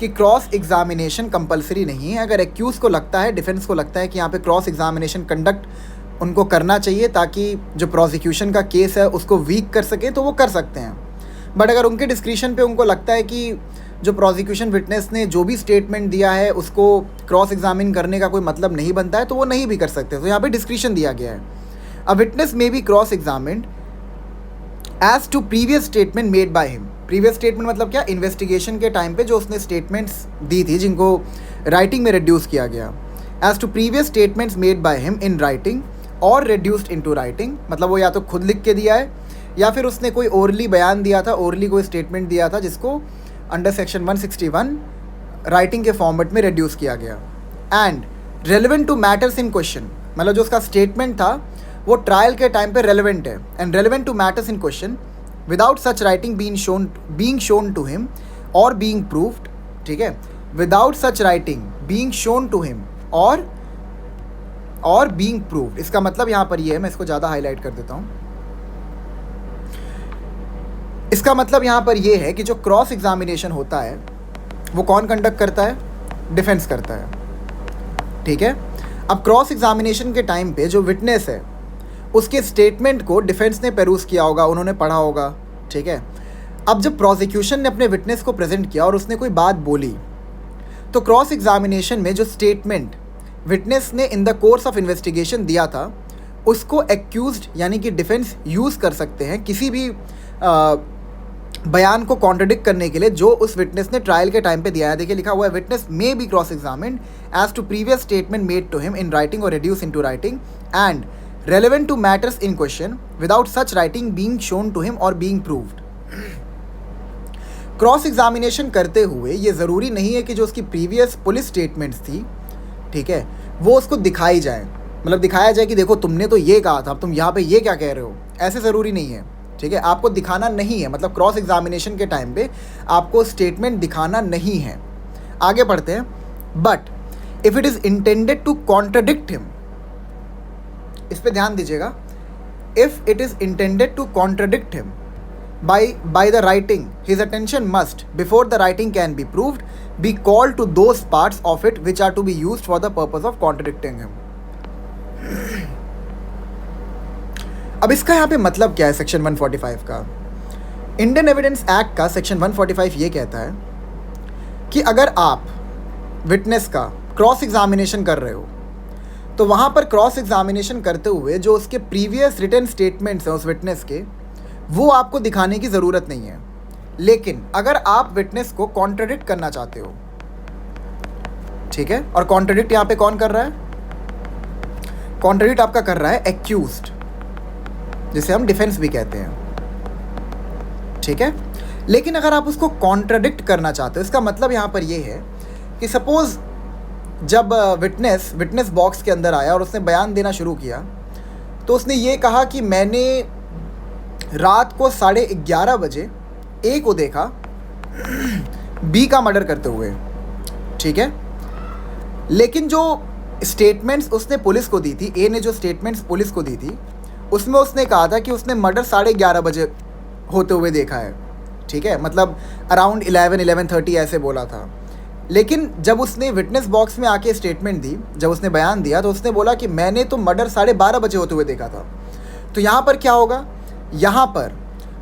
कि क्रॉस एग्जामिनेशन कंपलसरी नहीं है। अगर एक्यूज को लगता है, डिफेंस को लगता है कि यहाँ पे क्रॉस एग्जामिनेशन कंडक्ट उनको करना चाहिए ताकि जो प्रोसिक्यूशन का केस है उसको वीक कर सके, तो वो कर सकते हैं। बट अगर उनके डिस्क्रिशन पे उनको लगता है कि जो प्रोसिक्यूशन विटनेस ने जो भी स्टेटमेंट दिया है उसको क्रॉस एग्जामिन करने का कोई मतलब नहीं बनता है, तो वो नहीं भी कर सकते। तो यहाँ पे डिस्क्रिशन दिया गया है। A witness may be cross examined as to previous statement made by him. Previous statement मतलब क्या, इन्वेस्टिगेशन के टाइम पे जो उसने स्टेटमेंट्स दी थी जिनको राइटिंग में रिड्यूस किया गया। As to previous statements made by him in writing और रिड्यूस्ड इनटू राइटिंग, मतलब वो या तो खुद लिख के दिया है या फिर उसने कोई ओरली बयान दिया था, ओरली कोई स्टेटमेंट दिया था जिसको अंडर सेक्शन 161 राइटिंग के फॉर्मेट में रिड्यूस किया गया। And relevant to matters in question, मतलब जो उसका स्टेटमेंट था वो ट्रायल के टाइम पे रेलिवेंट है। And relevant to matters in question without such writing being shown to him or being proved, ठीक है, without such writing being shown to him और being proved। इसका मतलब यहाँ पर ये है, मैं इसको ज़्यादा हाईलाइट कर देता हूँ। इसका मतलब यहाँ पर ये है कि जो क्रॉस एग्जामिनेशन होता है वो कौन कंडक्ट करता है? डिफेंस करता है, ठीक है। अब क्रॉस एग्जामिनेशन के टाइम पे जो विटनेस है उसके स्टेटमेंट को डिफेंस ने पेरूज किया होगा, उन्होंने पढ़ा होगा, ठीक है। अब जब प्रोसिक्यूशन ने अपने विटनेस को प्रेजेंट किया और उसने कोई बात बोली, तो क्रॉस एग्जामिनेशन में जो स्टेटमेंट विटनेस ने इन द कोर्स ऑफ इन्वेस्टिगेशन दिया था उसको एक्यूज्ड यानी कि डिफेंस यूज़ कर सकते हैं किसी भी बयान को कॉन्ट्रडिक्ट करने के लिए जो उस विटनेस ने ट्रायल के टाइम पे दिया है। देखिए लिखा हुआ है, witness may be cross examined as to previous statement made to him in writing और reduce into writing and relevant to matters in question without such writing being shown to him और being proved. Cross examination करते हुए ये ज़रूरी नहीं है कि जो उसकी प्रीवियस पुलिस स्टेटमेंट्स थी, ठीक है, वो उसको दिखाई जाए, मतलब दिखाया जाए कि देखो तुमने तो ये कहा था, अब तुम यहाँ पे ये क्या कह रहे हो, ऐसे ज़रूरी नहीं है, ठीक है। आपको दिखाना नहीं है, मतलब क्रॉस एग्जामिनेशन के टाइम पे आपको स्टेटमेंट दिखाना नहीं है। आगे बढ़ते हैं। But if it is intended to contradict him, इस पे ध्यान दीजिएगा, if it is intended to contradict him by the writing, his attention must, before the writing can be proved, be called to those parts of it which are to be used for the purpose of contradicting him. अब इसका यहाँ पे मतलब क्या है section 145 का? Indian evidence act का section 145 ये कहता है कि अगर आप विटनेस का क्रॉस एग्जामिनेशन कर रहे हो तो वहाँ पर क्रॉस एग्जामिनेशन करते हुए जो उसके प्रीवियस रिटन स्टेटमेंट्स हैं उस विटनेस के, वो आपको दिखाने की ज़रूरत नहीं है। लेकिन अगर आप विटनेस को कॉन्ट्रडिक्ट करना चाहते हो, ठीक है, और कॉन्ट्रडिक्ट यहाँ पे कौन कर रहा है? कॉन्ट्रडिक्ट आपका कर रहा है एक्यूज्ड, जिसे हम डिफेंस भी कहते हैं, ठीक है। लेकिन अगर आप उसको कॉन्ट्रडिक्ट करना चाहते हो, इसका मतलब यहाँ पर ये है कि सपोज़ जब विटनेस बॉक्स के अंदर आया और उसने बयान देना शुरू किया, तो उसने ये कहा कि मैंने रात को 11:30 बजे ए को देखा बी का मर्डर करते हुए, ठीक है। लेकिन जो स्टेटमेंट्स उसने पुलिस को दी थी, ए ने जो स्टेटमेंट्स पुलिस को दी थी, उसमें उसने कहा था कि उसने मर्डर 11:30 बजे होते हुए देखा है, ठीक है, मतलब अराउंड 11:30 ऐसे बोला था। लेकिन जब उसने विटनेस बॉक्स में आके स्टेटमेंट दी, जब उसने बयान दिया, तो उसने बोला कि मैंने तो मर्डर 12:30 बजे होते हुए देखा था। तो यहाँ पर क्या होगा? यहाँ पर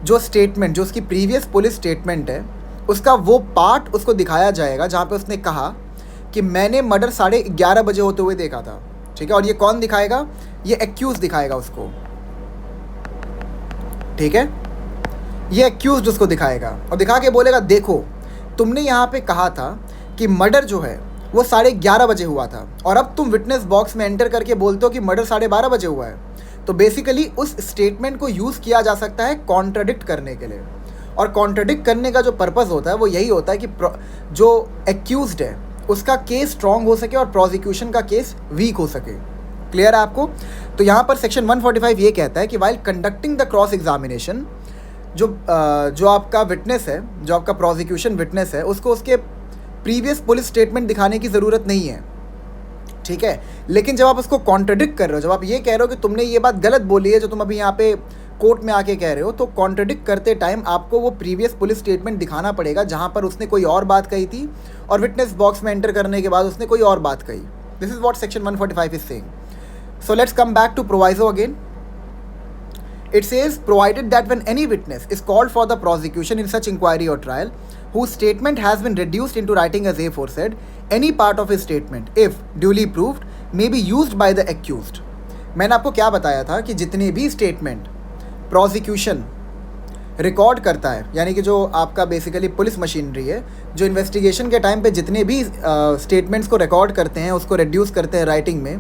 जो स्टेटमेंट, जो उसकी प्रीवियस पुलिस स्टेटमेंट है, उसका वो पार्ट उसको दिखाया जाएगा जहाँ पे उसने कहा कि मैंने मर्डर 11:30 बजे होते हुए देखा था, ठीक है। और ये कौन दिखाएगा? ये एक्यूज दिखाएगा उसको, ठीक है। ये एक्यूज उसको दिखाएगा और दिखा के बोलेगा, देखो तुमने यहाँ पे कहा था कि मर्डर जो है वो 11:30 बजे हुआ था, और अब तुम विटनेस बॉक्स में एंटर करके बोलते हो कि मर्डर 12:30 बजे हुआ है। तो बेसिकली उस स्टेटमेंट को यूज़ किया जा सकता है कॉन्ट्रडिक्ट करने के लिए, और कॉन्ट्रडिक्ट करने का जो पर्पज़ होता है वो यही होता है कि जो एक्यूज्ड है उसका केस स्ट्रॉन्ग हो सके और प्रोसिक्यूशन का केस वीक हो सके। क्लियर है आपको? तो यहाँ पर सेक्शन 145 ये कहता है कि while conducting the cross examination, जो आपका विटनेस है, जो आपका प्रोसिक्यूशन विटनेस है, उसको उसके प्रीवियस पुलिस स्टेटमेंट दिखाने की ज़रूरत नहीं है, ठीक है। लेकिन जब आप उसको कॉन्ट्रडिक्ट कर रहे हो, जब आप ये कह रहे हो कि तुमने ये बात गलत बोली है जो तुम अभी यहाँ पे कोर्ट में आके कह रहे हो, तो कॉन्ट्रडिक्ट करते टाइम आपको वो प्रीवियस पुलिस स्टेटमेंट दिखाना पड़ेगा जहाँ पर उसने कोई और बात कही थी और विटनेस बॉक्स में एंटर करने के बाद उसने कोई और बात कही। This is what section 145 is saying. So let's come back to proviso again. It says, provided that when any witness is called for the prosecution in such inquiry or trial, whose statement has been reduced into writing as aforesaid, any part of his statement, if duly proved, may be used by the accused. मैंने आपको क्या बताया था कि जितने भी statement prosecution record करता है, यानी कि जो आपका बेसिकली पुलिस मशीनरी है, जो इन्वेस्टिगेशन के टाइम पे जितने भी स्टेटमेंट्स को रिकॉर्ड करते हैं, उसको रिड्यूस करते हैं राइटिंग में,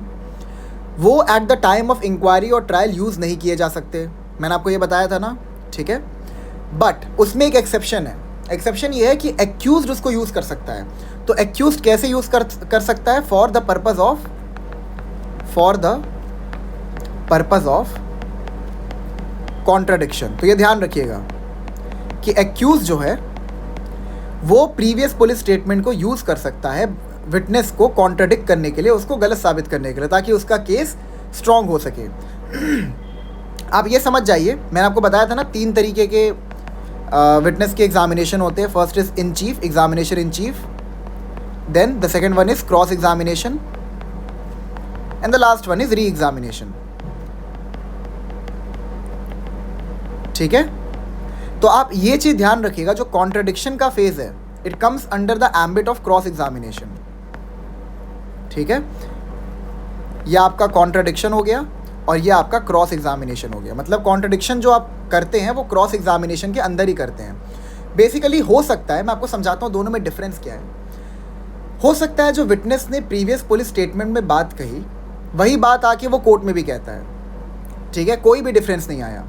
वो at the time of inquiry और ट्रायल यूज़ नहीं किए जा सकते। मैंने आपको ये बताया था ना, ठीक है। बट उसमें एक एक्सेप्शन है। एक्सेप्शन ये है कि एक्यूज्ड उसको यूज़ कर सकता है। तो एक्यूज्ड कैसे यूज़ कर सकता है? For the purpose of contradiction. तो ये ध्यान रखिएगा कि एक्यूज जो है वो प्रीवियस पुलिस स्टेटमेंट को यूज़ कर सकता है विटनेस को कॉन्ट्रडिक्ट करने के लिए, उसको गलत साबित करने के लिए, ताकि उसका केस स्ट्रॉन्ग हो सके। आप ये समझ जाइए, मैंने आपको बताया था ना 3 तरीके के विटनेस की एग्जामिनेशन होते हैं. First is in chief, examination in chief. Then the second one is cross examination and the last one is reexamination. ठीक है, तो आप ये चीज़ ध्यान रखिएगा, जो कॉन्ट्रडिक्शन का फेज है it comes under the ambit of cross examination. ठीक है, ये आपका कॉन्ट्रडिक्शन हो गया और ये आपका क्रॉस एग्जामिनेशन हो गया. मतलब कॉन्ट्रडिक्शन जो आप करते हैं वो क्रॉस एग्जामिनेशन के अंदर ही करते हैं. बेसिकली हो सकता है, मैं आपको समझाता हूँ दोनों में डिफरेंस क्या है. हो सकता है जो विटनेस ने प्रीवियस पुलिस स्टेटमेंट में बात कही वही बात आके वो कोर्ट में भी कहता है. ठीक है, कोई भी डिफरेंस नहीं आया.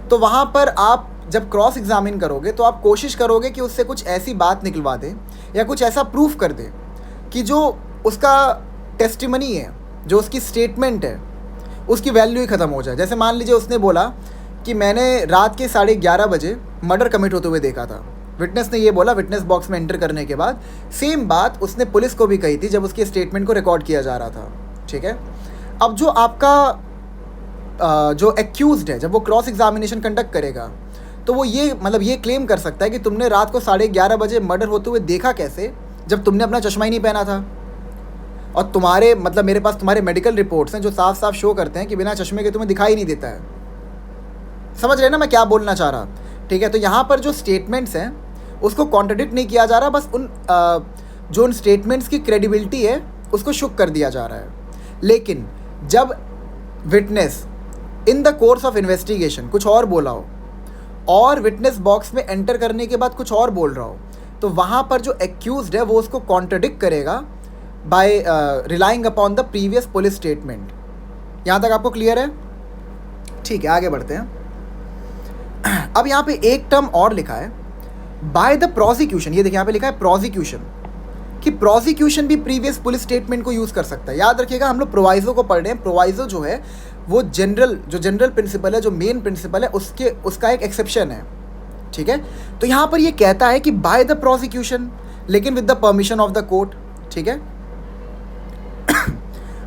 तो वहाँ पर आप जब क्रॉस एग्जामिन करोगे तो आप कोशिश करोगे कि उससे कुछ ऐसी बात निकलवा दे या कुछ ऐसा प्रूफ कर दे कि जो उसका टेस्टिमनी है, जो उसकी स्टेटमेंट है, उसकी वैल्यू ही ख़त्म हो जाए. जैसे मान लीजिए उसने बोला कि मैंने रात के 11:30 बजे मर्डर कमिट होते हुए देखा था. विटनेस ने ये बोला विटनेस बॉक्स में एंटर करने के बाद. सेम बात उसने पुलिस को भी कही थी जब उसके स्टेटमेंट को रिकॉर्ड किया जा रहा था. ठीक है, अब जो आपका जो एक्यूज्ड है जब वो क्रॉस एग्जामिनेशन कंडक्ट करेगा तो वो ये मतलब ये क्लेम कर सकता है कि तुमने रात को 11:30 बजे मर्डर होते हुए देखा कैसे, जब तुमने अपना चश्मा ही नहीं पहना था. और तुम्हारे मतलब मेरे पास तुम्हारे मेडिकल रिपोर्ट्स हैं जो साफ साफ शो करते हैं कि बिना चश्मे के तुम्हें दिखाई नहीं देता है. समझ रहे ना मैं क्या बोलना चाह रहा. ठीक है, तो यहाँ पर जो स्टेटमेंट्स हैं उसको कॉन्ट्रडिक्ट नहीं किया जा रहा, बस उन जो उन स्टेटमेंट्स की क्रेडिबिलिटी है उसको शुक कर दिया जा रहा है. लेकिन जब witness in the course of investigation कुछ और बोला हो और विटनेस बॉक्स में एंटर करने के बाद कुछ और बोल रहा हो, तो वहाँ पर जो एक्यूज्ड है वो उसको कॉन्ट्रडिक्ट करेगा by relying upon the previous police statement. यहाँ तक आपको क्लियर है? ठीक है, आगे बढ़ते हैं. अब यहाँ पे एक टर्म और लिखा है बाय द प्रोसिक्यूशन. ये देखिए यहाँ पे लिखा है प्रोसिक्यूशन, कि प्रोसिक्यूशन भी प्रीवियस पुलिस स्टेटमेंट को यूज़ कर सकता है. याद रखिएगा हम लोग प्रोवाइजो को पढ़ रहे हैं. प्रोवाइजो जो है वो जनरल प्रिंसिपल है, जो मेन प्रिंसिपल है उसका एक एक्सेप्शन है. ठीक है, तो यहाँ पर ये कहता है कि बाय द प्रोसिक्यूशन लेकिन with the permission of the court. ठीक है,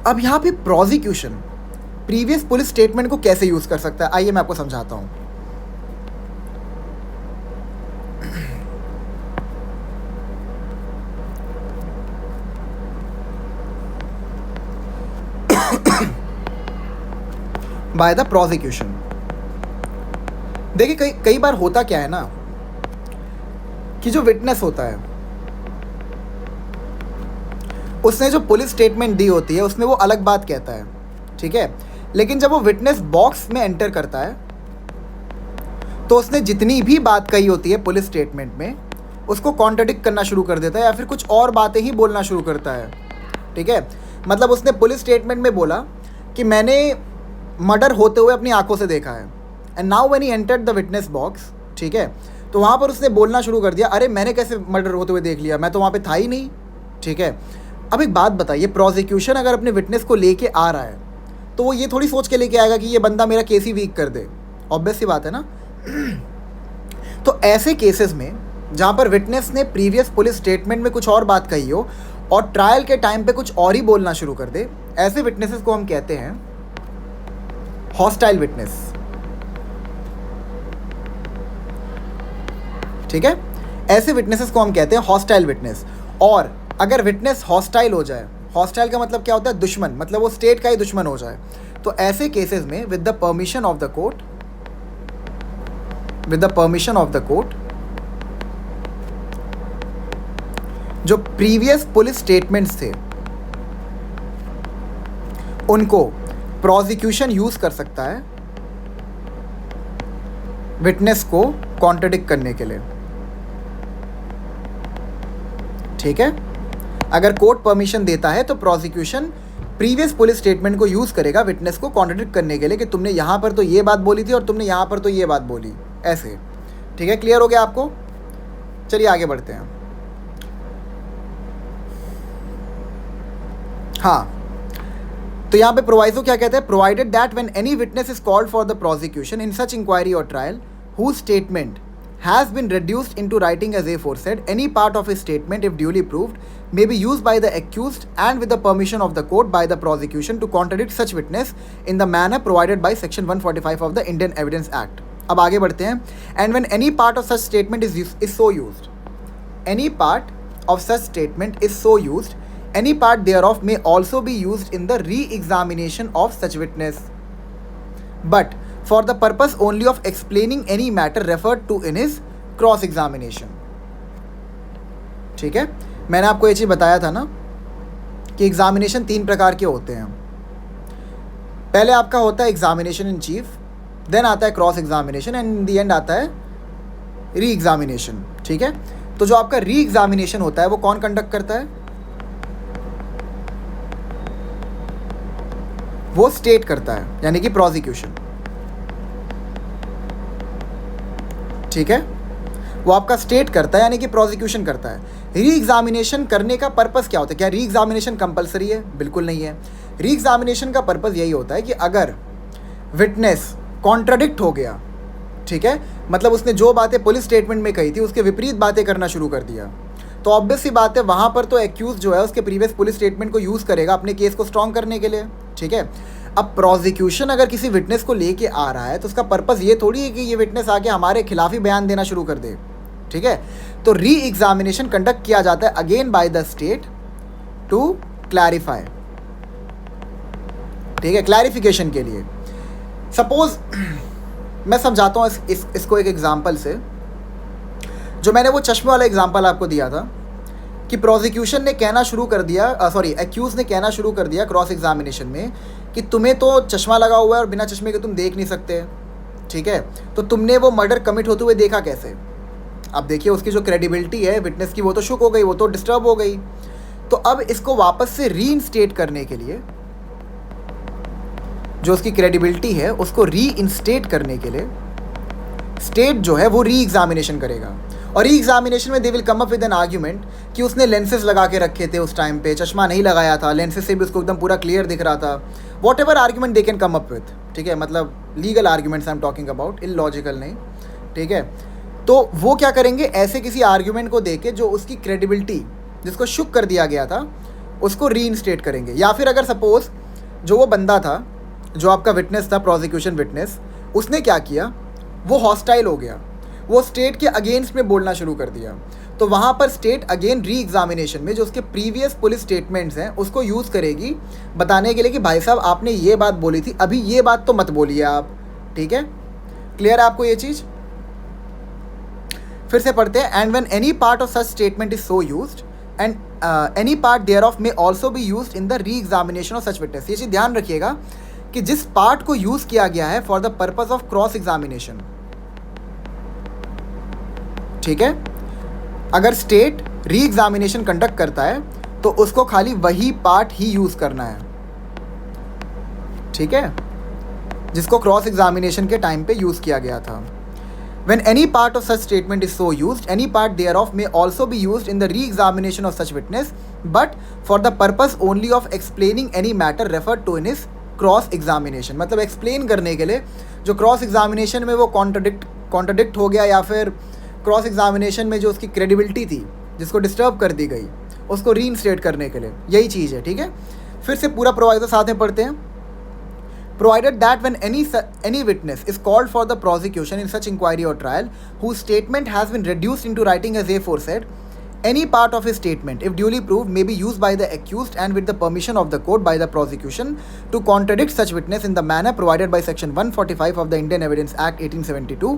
अब यहाँ पे प्रोसिक्यूशन प्रीवियस पुलिस स्टेटमेंट को कैसे यूज़ कर सकता है, आइए मैं आपको समझाता हूँ. बाय द प्रोसिक्यूशन देखिए कई बार होता क्या है ना कि जो विटनेस होता है उसने जो पुलिस स्टेटमेंट दी होती है उसमें वो अलग बात कहता है. ठीक है, लेकिन जब वो विटनेस बॉक्स में एंटर करता है तो उसने जितनी भी बात कही होती है पुलिस स्टेटमेंट में उसको कॉन्ट्रडिक्ट करना शुरू कर देता है या फिर कुछ और बातें ही बोलना शुरू करता है. ठीक है, मतलब उसने पुलिस स्टेटमेंट में बोला कि मैंने मर्डर होते हुए अपनी आंखों से देखा है. And now when he entered the witness box, ठीक है, तो वहाँ पर उसने बोलना शुरू कर दिया अरे मैंने कैसे मर्डर होते हुए देख लिया, मैं तो वहाँ पे था ही नहीं. ठीक है, अब एक बात बताइए, प्रोसिक्यूशन अगर अपने विटनेस को लेके आ रहा है तो वो ये थोड़ी सोच के लेके आएगा कि ये बंदा मेरा केस ही वीक कर दे. ऑब्वियस सी बात है ना. तो ऐसे केसेस में जहाँ पर विटनेस ने प्रीवियस पुलिस स्टेटमेंट में कुछ और बात कही हो और ट्रायल के टाइम पे कुछ और ही बोलना शुरू कर दे, ऐसे विटनेसेस को हम कहते हैं हॉस्टाइल विटनेस. ठीक है, ऐसे विटनेसेस को हम कहते हैं हॉस्टाइल विटनेस. और अगर विटनेस हॉस्टाइल हो जाए, हॉस्टाइल का मतलब क्या होता है, दुश्मन, मतलब वो स्टेट का ही दुश्मन हो जाए, तो ऐसे केसेस में with the permission of the court जो प्रीवियस पुलिस स्टेटमेंट्स थे उनको प्रोसिक्यूशन यूज कर सकता है विटनेस को कॉन्ट्रडिक्ट करने के लिए. ठीक है, अगर कोर्ट परमिशन देता है तो प्रोसिक्यूशन प्रीवियस पुलिस स्टेटमेंट को यूज़ करेगा विटनेस को कॉन्ट्रडिक्ट करने के लिए कि तुमने यहाँ पर तो ये बात बोली थी और तुमने यहाँ पर तो ये बात बोली, ऐसे. ठीक है, क्लियर हो गया आपको? चलिए आगे बढ़ते हैं. हाँ, तो यहाँ पे प्रोवाइजो क्या कहते हैं, provided that when any witness is called for the prosecution in such inquiry और trial whose statement has been reduced into writing as aforesaid, any part of his statement, if duly proved, may be used by the accused and with the permission of the court by the prosecution to contradict such witness in the manner provided by section 145 of the Indian Evidence Act. अब आगे बढ़ते हैं. And when any part of such statement is so used, any part of such statement is so used, any part thereof may also be used in the re-examination of such witness, but for the purpose only of explaining any matter referred to in his cross examination. ठीक है, मैंने आपको ये चीज़ बताया था ना कि examination 3 प्रकार के होते हैं. पहले आपका होता है एग्जामिनेशन इन चीफ, देन आता है cross examination and in the and आता है री एग्जामिनेशन. ठीक है, तो जो आपका री एग्जामिनेशन होता है वो कौन कंडक्ट करता है? वो स्टेट करता है, यानी कि प्रोसिक्यूशन. ठीक है, वो आपका स्टेट करता है यानी कि प्रोसिक्यूशन करता है. री एग्जामिनेशन करने का पर्पस क्या होता है? क्या री एग्जामिनेशन कंपलसरी है? बिल्कुल नहीं है. री एग्जामिनेशन का पर्पस यही होता है कि अगर विटनेस कॉन्ट्राडिक्ट हो गया, ठीक है, मतलब उसने जो बातें पुलिस स्टेटमेंट में कही थी उसके विपरीत बातें करना शुरू कर दिया, तो ऑब्वियस सी बात है वहाँ पर तो एक्यूज जो है उसके प्रीवियस पुलिस स्टेटमेंट को यूज़ करेगा अपने केस को स्ट्रॉन्ग करने के लिए. ठीक है, अब प्रोसिक्यूशन अगर किसी विटनेस को लेके आ रहा है तो उसका पर्पस ये थोड़ी है कि ये विटनेस आके हमारे खिलाफ ही बयान देना शुरू कर दे. ठीक है, तो री एग्जामिनेशन कंडक्ट किया जाता है again by the state to clarify. ठीक है, क्लैरिफिकेशन के लिए. सपोज मैं समझाता हूँ इसको एक एग्जांपल से. जो मैंने वो चश्मे वाला एग्जांपल आपको दिया था कि प्रोसिक्यूशन ने कहना शुरू कर दिया, एक्यूज ने कहना शुरू कर दिया क्रॉस एग्जामिनेशन में कि तुम्हें तो चश्मा लगा हुआ है और बिना चश्मे के तुम देख नहीं सकते. ठीक है, तो तुमने वो मर्डर कमिट होते हुए देखा कैसे? अब देखिए उसकी जो क्रेडिबिलिटी है विटनेस की वो तो शुक हो गई, वो तो डिस्टर्ब हो गई. तो अब इसको वापस से रीइंस्टेट करने के लिए, जो उसकी क्रेडिबिलिटी है उसको रीइंस्टेट करने के लिए स्टेट जो है वो री एग्जामिनेशन करेगा. और री एग्जामिनेशन में they will come up with an argument कि उसने लेंसेज लगा के रखे थे उस टाइम पे, चश्मा नहीं लगाया था, लेंसेज से भी उसको एकदम पूरा क्लियर दिख रहा था. What ever argument they can come up with. ठीक है, मतलब legal arguments I am talking about, illogical नहीं. ठीक है, तो वो क्या करेंगे, ऐसे किसी आर्ग्यूमेंट को देके जो उसकी क्रेडिबिलिटी जिसको शुक कर दिया गया था उसको रीइंस्टेट करेंगे. या फिर अगर सपोज जो वो बंदा था जो आपका विटनेस था, प्रोसिक्यूशन विटनेस, उसने क्या किया, वो हॉस्टाइल हो गया, वो स्टेट के अगेंस्ट में बोलना शुरू कर दिया, तो वहाँ पर स्टेट अगेन री एग्जामिनेशन में जो उसके प्रीवियस पुलिस स्टेटमेंट्स हैं उसको यूज़ करेगी बताने के लिए कि भाई साहब आपने ये बात बोली थी, अभी ये बात तो मत बोलिए आप. ठीक है, क्लियर है आपको ये चीज़? फिर से पढ़ते हैं. And when any part of such statement is so used and any part thereof may also be used in the reexamination of such witness. ये चीज़ ध्यान रखिएगा कि जिस पार्ट को यूज़ किया गया है for the purpose of cross examination. ठीक है, अगर स्टेट री एग्जामिनेशन कंडक्ट करता है तो उसको खाली वही पार्ट ही यूज़ करना है. ठीक है, जिसको क्रॉस एग्जामिनेशन के टाइम पे यूज़ किया गया था. When any part of such statement is so used, any part thereof may also be used in the re-examination of such witness, but for the purpose only of explaining any matter referred to in his cross examination. मतलब explain करने के लिए जो cross examination में वो contradict हो गया या फिर क्रॉस एग्जामिनेशन में जो उसकी क्रेडिबिलिटी थी जिसको डिस्टर्ब कर दी गई उसको रीइंस्टेट करने के लिए, यही चीज़ है. ठीक है, फिर से पूरा प्रोवाइडर साथ में पढ़ते हैं. Provided that when any witness is called for the prosecution in such inquiry or trial, whose statement has been reduced into writing as aforesaid, any part of his statement, if duly proved, may be used by the accused and with the permission of the court by the prosecution to contradict such witness in the manner provided by Section 145 of the Indian Evidence Act 1872.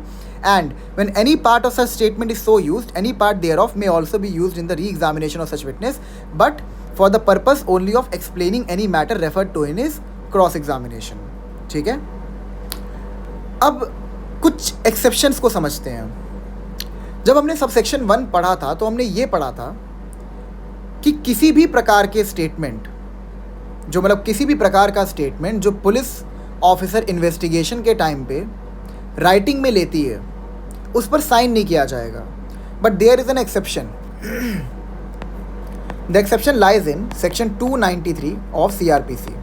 And when any part of such statement is so used, any part thereof may also be used in the re-examination of such witness, but for the purpose only of explaining any matter referred to in his cross examination. ठीक है, अब कुछ exceptions को समझते हैं. जब हमने subsection 1 पढ़ा था तो हमने ये पढ़ा था कि किसी भी प्रकार के स्टेटमेंट जो मतलब किसी भी प्रकार का स्टेटमेंट जो पुलिस ऑफिसर इन्वेस्टिगेशन के टाइम पे राइटिंग में लेती है उस पर साइन नहीं किया जाएगा. But there is an exception. The exception lies in section 293 of CRPC.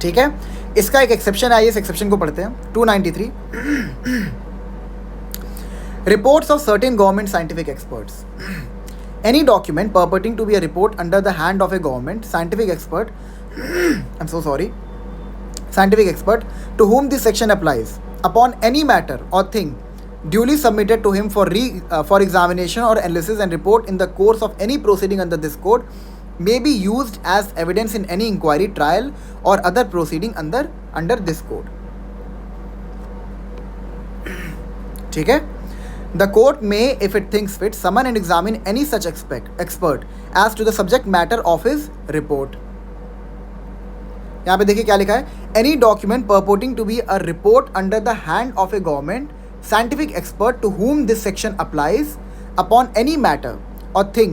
ठीक है, इसका एक एक्सेप्शन है, इस एक्सेप्शन को पढ़ते हैं. 293 reports of certain government scientific experts. Any document purporting to be a report under the hand of a government scientific expert I'm so sorry scientific expert to whom this section applies upon any matter or thing duly submitted to him for examination or analysis and report in the course of any proceeding under this code may be used as evidence in any inquiry, trial or other proceeding under this code. ठीक है. The court may, if it thinks fit, summon and examine any such expert as to the subject matter of his report. यहाँ पे देखिए क्या लिखा है. Any document purporting to be a report under the hand of a government scientific expert to whom this section applies upon any matter or thing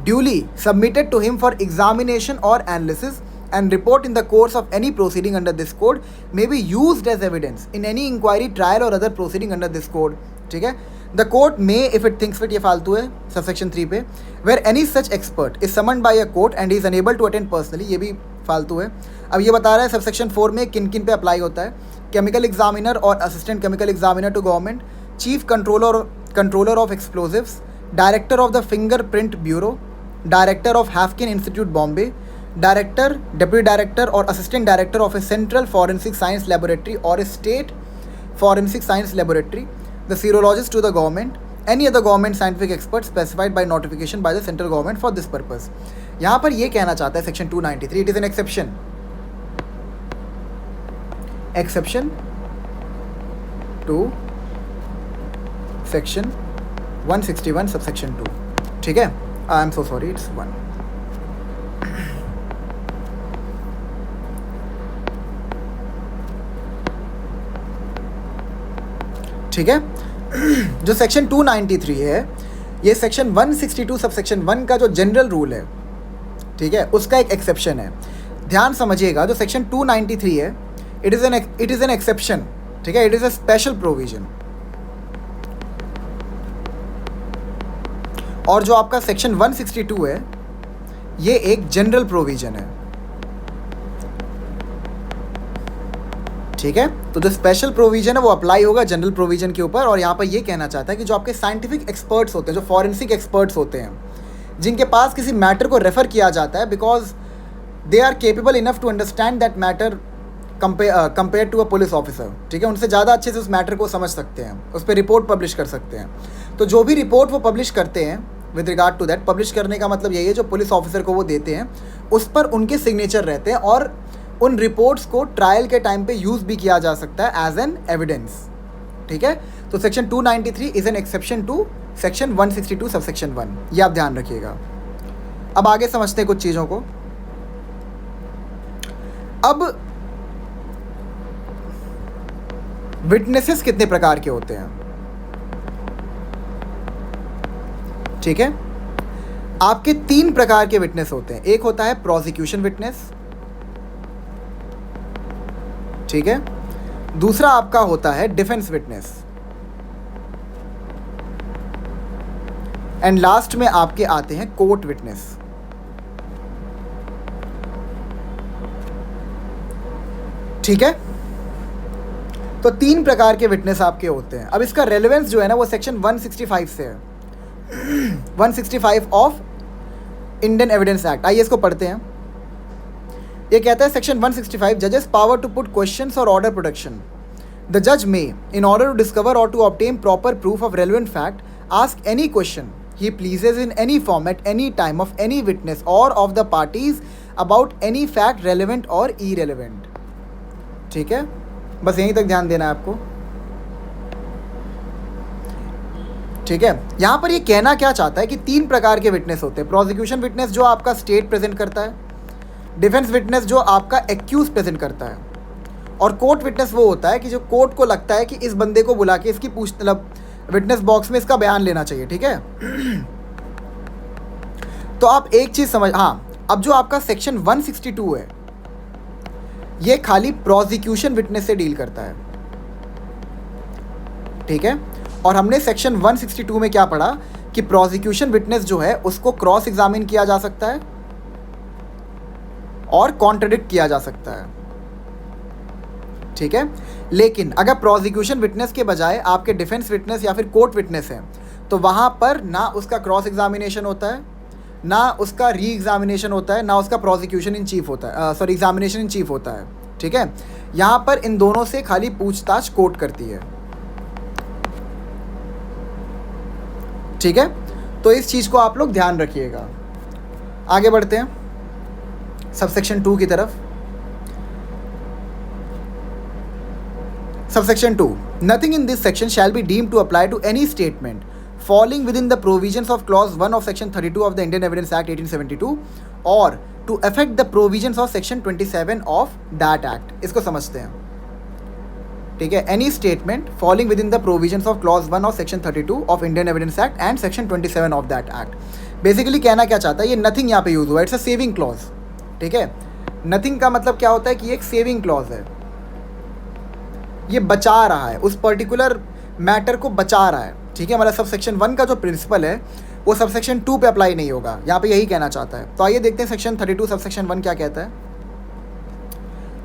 duly submitted to him for examination or analysis and report in the course of any proceeding under this code may be used as evidence in any inquiry, trial or other proceeding under this code. ठीक है. The court may, if it thinks fit, ये फालतू है subsection 3 पे, where any such expert is summoned by a court and he is unable to attend personally, ये भी फालतू है. अब ये बता रहा है सबसेक्शन 4 में किन किन पे अप्लाई होता है. केमिकल एग्जामिनर और assistant chemical examiner to government, chief controller of explosives, director of the fingerprint bureau, director of Haffkine institute Bombay, director, deputy director और assistant director of a central forensic science laboratory और a state forensic science laboratory, the serologist to the government, any other government scientific expert specified by notification by the central government for this purpose. यहाँ पर ये कहना चाहता है section 293, it is an exception to section 161 subsection 2. ठीक है. I am so sorry, it's 1. ठीक है. जो सेक्शन 293 है ये सेक्शन 162 सबसेक्शन 1 का जो जनरल रूल है, ठीक है, उसका एक एक्सेप्शन है. ध्यान समझिएगा, जो सेक्शन 293 है इट इज़ एन एक्सेप्शन. ठीक है. It is a special provision. और जो आपका सेक्शन 162 है ये एक जनरल प्रोविजन है. ठीक है. तो जो स्पेशल प्रोविजन है वो अप्लाई होगा जनरल प्रोविजन के ऊपर. और यहाँ पर ये कहना चाहता है कि जो आपके साइंटिफिक एक्सपर्ट्स होते हैं, जो फॉरेंसिक एक्सपर्ट्स होते हैं, जिनके पास किसी मैटर को रेफ़र किया जाता है because they are capable enough to understand that matter compare to a police officer. ठीक है. उनसे ज़्यादा अच्छे से उस मैटर को समझ सकते हैं, उस पर रिपोर्ट पब्लिश कर सकते हैं. तो जो भी रिपोर्ट वो पब्लिश करते हैं with regard to that, publish करने का मतलब यही है जो पुलिस ऑफिसर को वो देते हैं उस पर उनके सिग्नेचर रहते हैं और उन रिपोर्ट्स को ट्रायल के टाइम पे यूज़ भी किया जा सकता है एज एन एविडेंस. ठीक है. तो section 293 is an exception to section 162 subsection 1. ये आप ध्यान रखिएगा. अब आगे समझते हैं कुछ चीज़ों को. अब विटनेसेस कितने प्रकार के होते हैं. ठीक है. आपके 3 प्रकार के विटनेस होते हैं. एक होता है प्रोसिक्यूशन विटनेस. ठीक है. दूसरा आपका होता है डिफेंस विटनेस. एंड लास्ट में आपके आते हैं कोर्ट विटनेस. ठीक है. तो 3 प्रकार के विटनेस आपके होते हैं. अब इसका रेलेवेंस जो है ना वो सेक्शन 165 से है. 165 ऑफ इंडियन एविडेंस एक्ट. आइए इसको पढ़ते हैं. ये कहता है सेक्शन 165, जजेस पावर टू पुट क्वेश्चंस और ऑर्डर प्रोडक्शन. द जज may, in order to discover और to obtain proper proof of relevant fact, ask any question he pleases in any form at any time of any witness और of the parties about any fact relevant और irrelevant. ठीक है. बस यहीं तक ध्यान देना है आपको. ठीक है. यहाँ पर ये कहना क्या चाहता है कि 3 प्रकार के विटनेस होते हैं. प्रोसिक्यूशन विटनेस जो आपका स्टेट प्रेजेंट करता है, डिफेंस विटनेस जो आपका एक्यूज प्रेजेंट करता है, और कोर्ट विटनेस वो होता है कि जो कोर्ट को लगता है कि इस बंदे को बुला के इसकी मतलब विटनेस बॉक्स में इसका बयान लेना चाहिए. ठीक है. तो आप एक चीज़ समझ, हाँ, अब जो आपका सेक्शन 162 है ये खाली प्रोसिक्यूशन विटनेस से डील करता है. ठीक है. और हमने सेक्शन 162 में क्या पढ़ा कि प्रोसिक्यूशन विटनेस जो है उसको क्रॉस एग्जामिन किया जा सकता है और कॉन्ट्रडिक्ट किया जा सकता है. ठीक है. लेकिन अगर प्रोसिक्यूशन विटनेस के बजाय आपके डिफेंस विटनेस या फिर कोर्ट विटनेस है तो वहाँ पर ना उसका क्रॉस एग्जामिनेशन होता है, ना उसका री एग्जामिनेशन होता है, ना उसका प्रोसिक्यूशन इन चीफ होता है, एग्जामिनेशन इन चीफ होता है. ठीक है, यहाँ पर इन दोनों से खाली पूछताछ कोर्ट करती है। ठीक है, तो इस चीज़ को आप लोग ध्यान रखिएगा। आगे बढ़ते हैं सबसेक्शन 2 की तरफ। Subsection 2, nothing in this section shall be deemed to apply to any statement falling within the provisions of clause 1 of section 32 of the Indian Evidence Act 1872 or to affect the provisions of section 27 of that act। इसको समझते हैं। ठीक है, any statement falling within the provisions of clause 1 of section 32 of Indian Evidence Act and section 27 of that act। Basically कहना क्या चाहता है, ये नथिंग यहाँ पे यूज हुआ है, इट्स अ सेविंग क्लॉज। ठीक है, नथिंग का मतलब क्या होता है कि एक सेविंग क्लॉज है, ये बचा रहा है, उस पर्टिकुलर मैटर को बचा रहा है। ठीक है, मतलब सब सेक्शन 1 का जो प्रिंसिपल है वो सब सेक्शन 2 पे अप्लाई नहीं होगा, यहाँ पे यही कहना चाहता है। तो आइए देखते हैं सेक्शन 32 सब सेक्शन 1 क्या कहता है।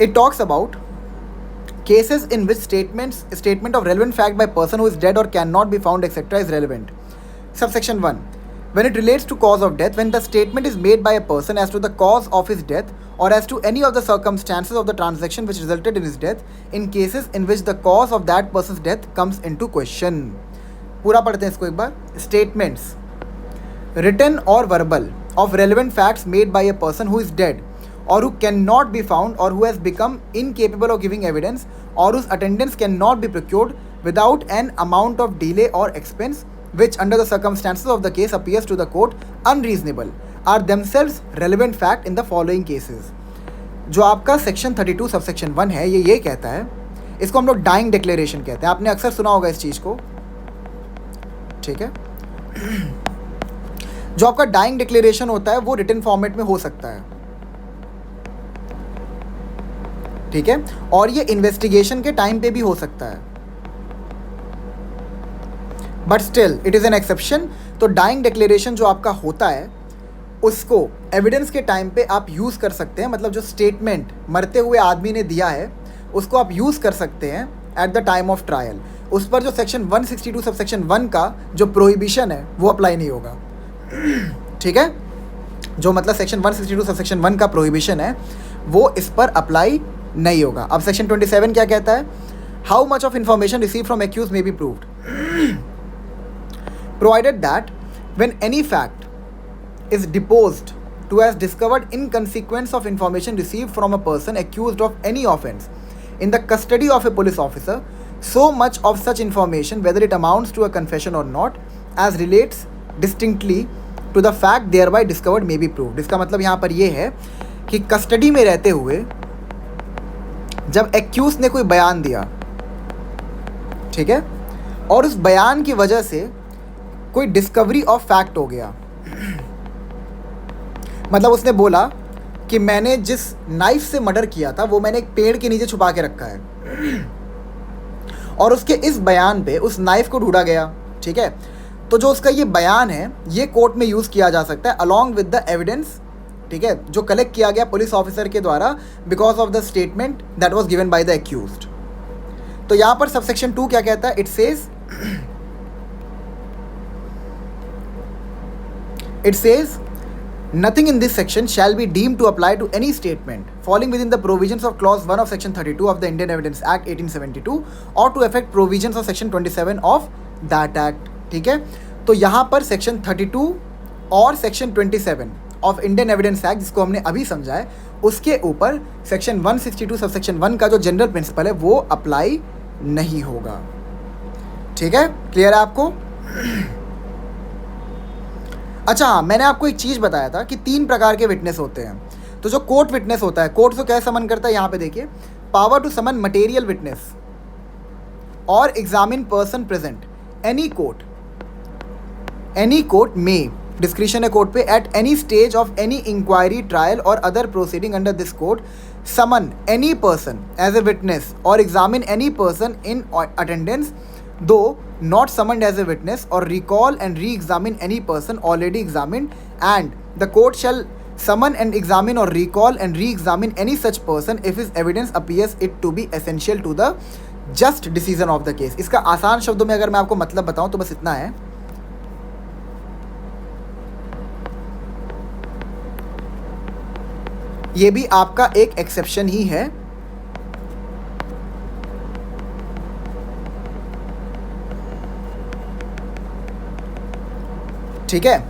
It talks about cases in which statement of relevant fact by person who is dead और can not be found etcetera is relevant. Subsection 1, when it relates to cause of death, when the statement is made by a person as to the cause of his death or as to any of the circumstances of the transaction which resulted in his death in cases in which the cause of that person's death comes into question। पूरा पढ़ते हैं इसको एक बार। Statements written or verbal of relevant facts made by a person who is dead or who cannot be found or who has become incapable of giving evidence or whose attendance cannot be procured without an amount of delay or expense which under the circumstances of the case appears to the court unreasonable are themselves relevant fact in the following cases। जो आपका section 32 subsection 1 है ये कहता है, इसको हम लोग dying declaration कहते हैं। आपने अक्सर सुना होगा इस चीज़ को। ठीक है, जो आपका डाइंग डिक्लेरेशन होता है वो रिटन फॉर्मेट में हो सकता है। ठीक है, और ये इन्वेस्टिगेशन के टाइम पे भी हो सकता है, but still it is an exception. तो डाइंग डिक्लेरेशन जो आपका होता है उसको एविडेंस के टाइम पे आप यूज़ कर सकते हैं, मतलब जो स्टेटमेंट मरते हुए आदमी ने दिया है उसको आप यूज़ कर सकते हैं eight the time of trial. उस पर जो सेक्शन 162 सब सेक्शन 1 का जो प्रोहिबिशन है वो अप्लाई नहीं होगा। ठीक है, जो मतलब सेक्शन 162 सब सेक्शन 1 का प्रोहिबिशन है वो इस पर अप्लाई नहीं होगा। अब सेक्शन 27 क्या कहता है, how much of information receive from accuse may be proved provided that when any fact is deposed to as discovered in consequence of information received from a person accused of any offence in the custody of a police officer, so much of such information, whether it amounts to a confession or not, as relates distinctly to the fact thereby discovered may be proved। इसका मतलब यहाँ पर ये है कि custody में रहते हुए जब एक्यूज ने कोई बयान दिया, ठीक है, और उस बयान की वजह से कोई डिस्कवरी ऑफ फैक्ट हो गया, मतलब उसने बोला कि मैंने जिस नाइफ से मर्डर किया था वो मैंने एक पेड़ के नीचे छुपा के रखा है, और उसके इस बयान पे उस नाइफ को ढूंढा गया। ठीक है, तो जो उसका ये बयान है ये कोर्ट में यूज़ किया जा सकता है अलॉन्ग विद द एविडेंस। ठीक है, जो कलेक्ट किया गया पुलिस ऑफिसर के द्वारा because of the statement that was given by the accused. तो यहाँ पर सबसेक्शन 2 क्या कहता है, It says, nothing in this section shall be deemed to apply to any statement falling within the provisions of clause 1 of section 32 of the Indian Evidence Act 1872 or to affect provisions of section 27 of that act। ठीक है, तो यहाँ पर section 32 और section 27 of Indian evidence act जिसको हमने अभी समझा है उसके ऊपर सेक्शन 162 सब सेक्शन 1 का जो जनरल प्रिंसिपल है वो अप्लाई नहीं होगा। ठीक है, क्लियर है आपको? अच्छा हाँ, मैंने आपको एक चीज़ बताया था कि 3 प्रकार के विटनेस होते हैं। तो जो कोर्ट विटनेस होता है, कोर्ट को क्या समन करता है, यहाँ पे देखिए, power to summon material witness और examine person present. Any court में, डिस्क्रिशन है कोर्ट पे, at any stage of any inquiry, trial और other proceeding under this code summon any person as a witness और examine any person in attendance though not summoned as a witness, or recall and re-examine any person already examined, and the court shall summon and examine or recall and re-examine any such person if his evidence appears it to be essential to the just decision of the case। इसका आसान शब्दों में अगर मैं आपको मतलब बताऊं तो बस इतना है, ये भी आपका एक एक्सेप्शन ही है ठीक है,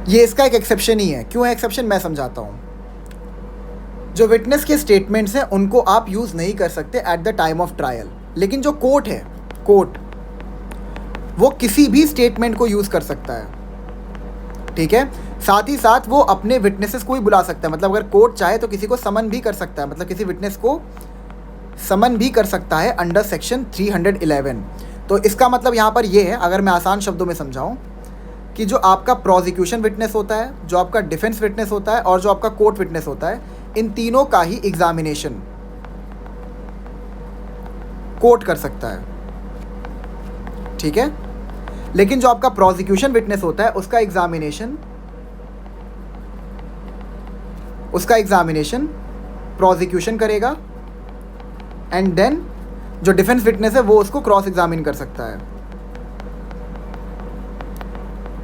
ये इसका एक एक्सेप्शन ही है। क्यों है एक्सेप्शन, मैं समझाता हूँ। जो विटनेस के स्टेटमेंट्स हैं उनको आप यूज़ नहीं कर सकते eight the time of trial, लेकिन जो कोर्ट है, कोर्ट वो किसी भी स्टेटमेंट को यूज़ कर सकता है। ठीक है, साथ ही साथ वो अपने विटनेसेस को भी बुला सकता है। मतलब अगर कोर्ट चाहे तो किसी को समन भी कर सकता है, मतलब किसी विटनेस को समन भी कर सकता है अंडर सेक्शन 311। तो इसका मतलब यहाँ पर ये है, अगर मैं आसान शब्दों में समझाऊँ, कि जो आपका प्रोसिक्यूशन विटनेस होता है, जो आपका डिफेंस विटनेस होता है और जो आपका कोर्ट विटनेस होता है, इन तीनों का ही एग्जामिनेशन कोर्ट कर सकता है। ठीक है, लेकिन जो आपका प्रोसिक्यूशन विटनेस होता है उसका एग्जामिनेशन प्रोसिक्यूशन करेगा, एंड देन जो डिफेंस विटनेस है वो उसको क्रॉस एग्जामिन कर सकता है।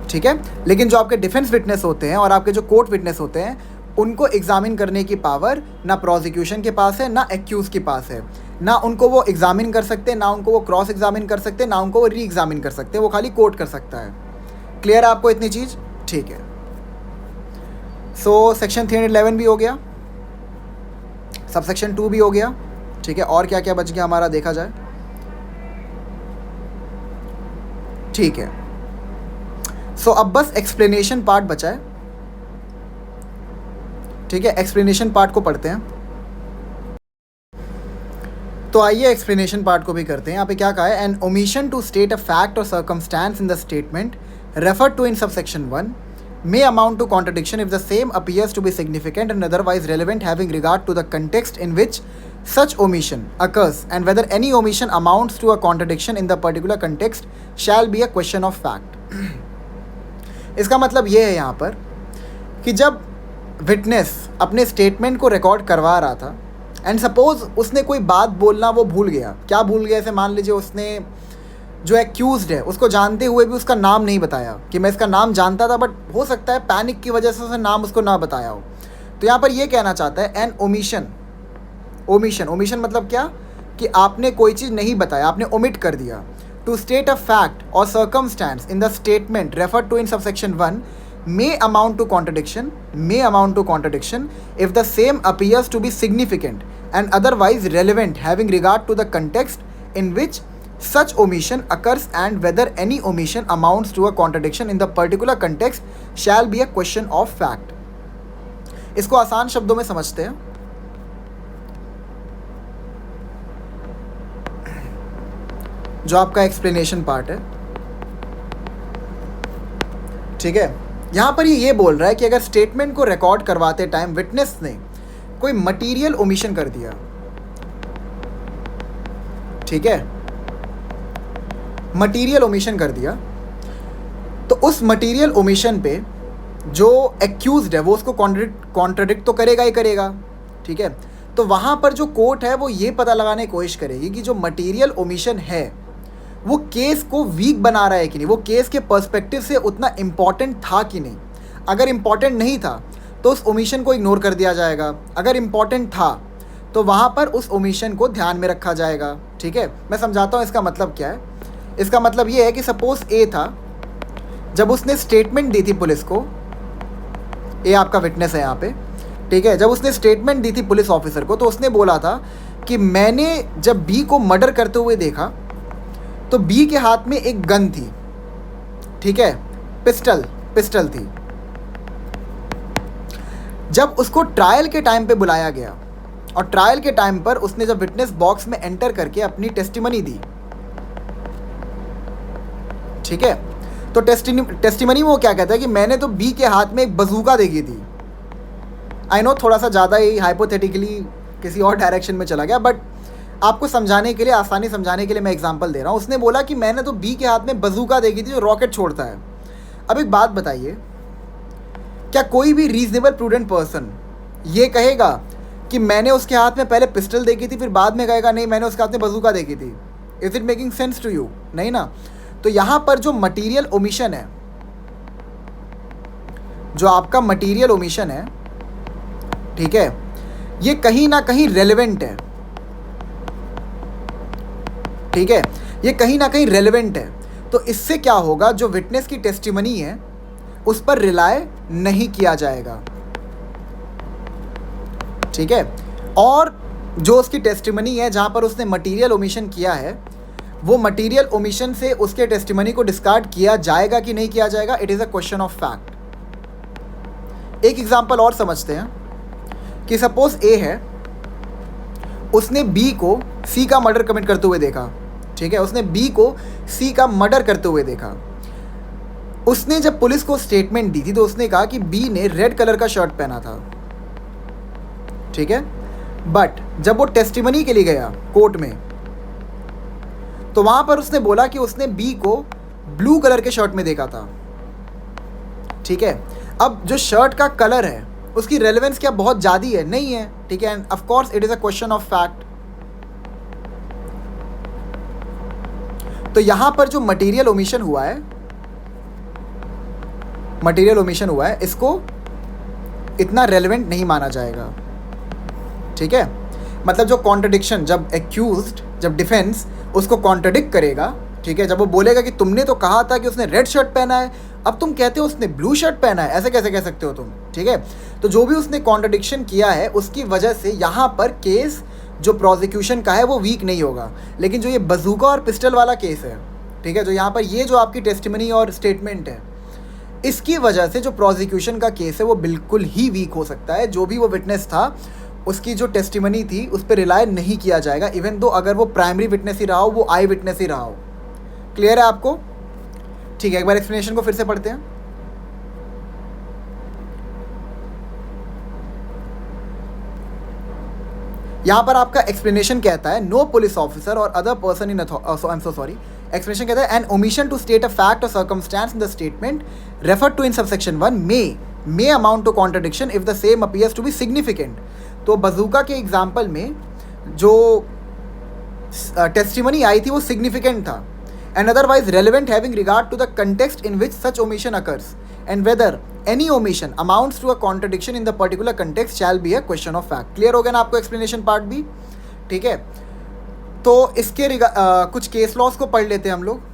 ठीक है, लेकिन जो आपके डिफेंस विटनेस होते हैं और आपके जो कोर्ट विटनेस होते हैं, उनको एग्जामिन करने की पावर ना प्रोसिक्यूशन के पास है, ना एक्यूज के पास है। ना उनको वो एग्जामिन कर सकते, ना उनको वो क्रॉस एग्जामिन कर सकते, ना उनको वो री एग्जामिन कर सकते, वो खाली कोर्ट कर सकता है। क्लियर है आपको इतनी चीज़? ठीक है, सो सेक्शन 311 भी हो गया, सब सेक्शन 2 भी हो गया। ठीक है, और क्या क्या बच गया हमारा, देखा जाए। ठीक है, सो अब बस एक्सप्लेनेशन पार्ट बचा है। ठीक है, एक्सप्लेनेशन पार्ट को पढ़ते हैं। तो आइए एक्सप्लेनेशन पार्ट को भी करते हैं। यहाँ पे क्या कहा है, an omission to state a fact और circumstance in the statement referred to in subsection 1 may amount to contradiction if the same appears to be significant and otherwise relevant having regard to the context in which such omission occurs, and whether any omission amounts to a contradiction in the particular context shall be a question of fact. इसका मतलब ये है यहाँ पर कि जब witness अपने statement को रिकॉर्ड करवा रहा था एंड सपोज उसने कोई बात बोलना वो भूल गया। क्या भूल गया? ऐसे मान लीजिए उसने जो एक्यूज्ड है उसको जानते हुए भी उसका नाम नहीं बताया, कि मैं इसका नाम जानता था बट हो सकता है पैनिक की वजह से उसने नाम उसको ना बताया हो। तो यहाँ पर ये कहना चाहता है एन ओमिशन मतलब क्या, कि आपने कोई चीज़ नहीं बताया, आपने ओमिट कर दिया। टू स्टेट अ फैक्ट और circumstance in the statement refer to in subsection 1 may amount to contradiction if the same appears to be significant and otherwise relevant having regard to the context in which such omission occurs, and whether any omission amounts to a contradiction in the particular context shall be a question of fact. इसको आसान शब्दों में समझते हैं। जो आपका explanation part है, ठीक है, यहाँ पर ये बोल रहा है कि अगर स्टेटमेंट को रिकॉर्ड करवाते टाइम विटनेस ने कोई मटीरियल ओमिशन कर दिया, ठीक है, मटीरियल ओमिशन कर दिया, तो उस मटीरियल ओमिशन पे जो एक्यूज्ड है वो उसको कॉन्ट्रडिक्ट तो करेगा ही करेगा। ठीक है, तो वहाँ पर जो कोर्ट है वो ये पता लगाने की कोशिश करेगी कि जो मटीरियल ओमिशन है वो केस को वीक बना रहा है कि नहीं, वो केस के पर्सपेक्टिव से उतना इम्पॉर्टेंट था कि नहीं। अगर इम्पॉर्टेंट नहीं था तो उस ओमिशन को इग्नोर कर दिया जाएगा, अगर इम्पॉर्टेंट था तो वहाँ पर उस ओमिशन को ध्यान में रखा जाएगा। ठीक है, मैं समझाता हूँ इसका मतलब क्या है। इसका मतलब ये है कि सपोज ए था, जब उसने स्टेटमेंट दी थी पुलिस को, ए आपका विटनेस है यहाँ पे, ठीक है, जब उसने स्टेटमेंट दी थी पुलिस ऑफिसर को, तो उसने बोला था कि मैंने जब बी को मर्डर करते हुए देखा तो बी के हाथ में एक गन थी, ठीक है, पिस्टल थी। जब उसको ट्रायल के टाइम पे बुलाया गया और ट्रायल के टाइम पर उसने जब विटनेस बॉक्स में एंटर करके अपनी टेस्टिमनी दी, ठीक है, तो टेस्टिमनी में वो क्या कहता है कि मैंने तो बी के हाथ में एक बंदूक देखी थी। आई नो थोड़ा सा ज़्यादा ही हाइपोथेटिकली किसी और डायरेक्शन में चला गया, बट आपको समझाने के लिए, आसानी समझाने के लिए मैं एग्जांपल दे रहा हूँ। उसने बोला कि मैंने तो बी के हाथ में बंदूक देखी थी जो रॉकेट छोड़ता है। अब एक बात बताइए, क्या कोई भी रीजनेबल प्रूडेंट पर्सन ये कहेगा कि मैंने उसके हाथ में पहले पिस्टल देखी थी फिर बाद में कहेगा नहीं मैंने उसके हाथ में बंदूक देखी थी? Is it making sense to you? नहीं ना। तो यहाँ पर जो मटीरियल ओमिशन है, जो आपका मटीरियल ओमिशन है, ठीक है, ये कहीं ना कहीं रेलेवेंट है। ठीक है, ये कहीं ना कहीं रेलेवेंट है। तो इससे क्या होगा, जो विटनेस की टेस्टिमनी है उस पर रिलाय नहीं किया जाएगा, ठीक है। और जो उसकी टेस्टिमनी है जहाँ पर उसने मटीरियल ओमिशन किया है, वो मटीरियल ओमिशन से उसके टेस्टिमनी को डिस्कार्ड किया जाएगा कि नहीं किया जाएगा, it is a question of fact. एक एग्जांपल और समझते हैं कि सपोज ए है, उसने बी को सी का मर्डर कमिट करते हुए देखा, ठीक है। उसने बी को सी का मर्डर करते हुए देखा। उसने जब पुलिस को स्टेटमेंट दी थी तो उसने कहा कि बी ने रेड कलर का शर्ट पहना था, ठीक है। बट जब वो टेस्टिमनी के लिए गया कोर्ट में, तो वहां पर उसने बोला कि उसने बी को ब्लू कलर के शर्ट में देखा था, ठीक है। अब जो शर्ट का कलर है उसकी रेलेवेंस क्या बहुत ज़्यादा है? नहीं है, ठीक है। End of course it is a question of fact. तो यहां पर जो मटेरियल ओमिशन हुआ है, इसको इतना रेलेवेंट नहीं माना जाएगा, ठीक है। मतलब जो कॉन्ट्रडिक्शन, जब डिफेंस उसको कॉन्ट्रडिक्ट करेगा, ठीक है, जब वो बोलेगा कि तुमने तो कहा था कि उसने रेड शर्ट पहना है, अब तुम कहते हो उसने ब्लू शर्ट पहना है, ऐसे कैसे कह सकते हो तुम, ठीक है। तो जो भी उसने कॉन्ट्रडिक्शन किया है उसकी वजह से यहाँ पर केस जो प्रोसिक्यूशन का है वो वीक नहीं होगा। लेकिन जो ये बजूका और पिस्टल वाला केस है, ठीक है, जो यहाँ पर ये जो आपकी टेस्टिमनी और स्टेटमेंट है, इसकी वजह से जो प्रोसिक्यूशन का केस है वो बिल्कुल ही वीक हो सकता है। जो भी वो विटनेस था उसकी जो टेस्टिमनी थी उस पर रिलाय नहीं किया जाएगा, इवन दो अगर वो प्राइमरी विटनेस ही रहा हो, वो आई विटनेस ही रहा हो। क्लियर है आपको? ठीक है, एक बार एक्सप्लेनेशन को फिर से पढ़ते हैं। यहां पर आपका एक्सप्लेनेशन कहता है नो पुलिस ऑफिसर और अदर पर्सन इन एक्सप्लेनेशन कहता है an omission to state a fact और circumstance in the statement refer to in subsection 1 may amount to contradiction if the same appears to be significant. तो बजूका के example में जो testimony आई थी वो सिग्निफिकेंट था, and otherwise relevant having regard to the context in which such omission occurs and whether any omission amounts to a contradiction in the particular context shall be a question of fact। Clear हो गया ना आपको explanation part भी? ठीक है, तो इसके कुछ केस लॉस को पढ़ लेते हैं हम लोग।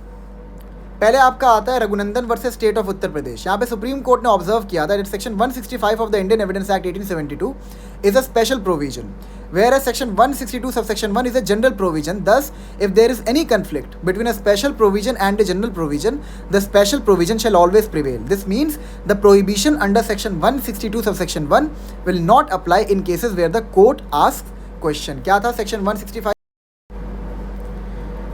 पहले आपका आता है Raghunandan versus state of Uttar प्रदेश। यहाँ पे सुप्रीम कोर्ट ने ऑब्जर्व किया था section 165 of the Indian evidence act 1872 is a special provision, whereas section 162 subsection 1 is a general provision. Thus, if there is any conflict between a special provision and a general provision, the special provision shall always prevail. This means the prohibition under section 162 subsection 1 will not apply in cases where the court asks question. क्या था section 165?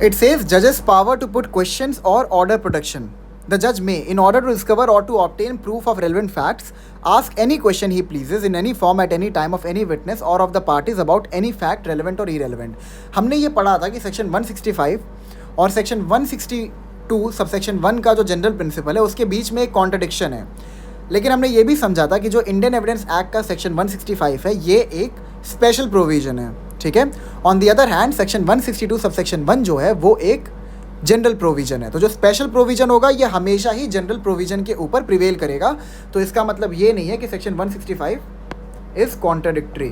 It says judge's power to put questions or order protection. The judge may, in order to discover or to obtain proof of relevant facts, ask any question he pleases in any form at any time of any witness or of the parties about any fact relevant or irrelevant. हमने ये पढ़ा था कि section 165 और section 162 subsection 1 का जो general principle है उसके बीच में एक कॉन्ट्रडिक्शन है। लेकिन हमने ये भी समझा था कि जो इंडियन एविडेंस एक्ट का सेक्शन 165 है ये एक स्पेशल प्रोविजन है, ठीक है। On the other hand section 162 subsection 1 जो है वो एक जनरल प्रोविजन है। तो जो स्पेशल प्रोविजन होगा ये हमेशा ही जनरल प्रोविजन के ऊपर प्रिवेल करेगा। तो इसका मतलब ये नहीं है कि सेक्शन 165 इज कॉन्ट्राडिक्टरी,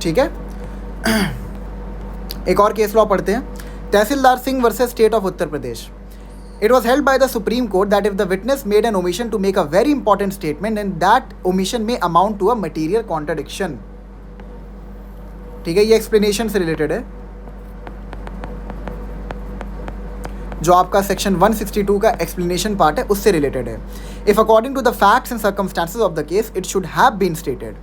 ठीक है। एक और केस लॉ पढ़ते हैं, Tahsildar Singh versus state of Uttar Pradesh. It was held by the Supreme Court that if the witness made an omission to make a very important statement, then that omission may amount to a material contradiction. ठीक है, ये explanation से related है जो आपका section 162 का explanation part है उससे रिलेटेड है। If according to the facts and circumstances of the case it should have been stated,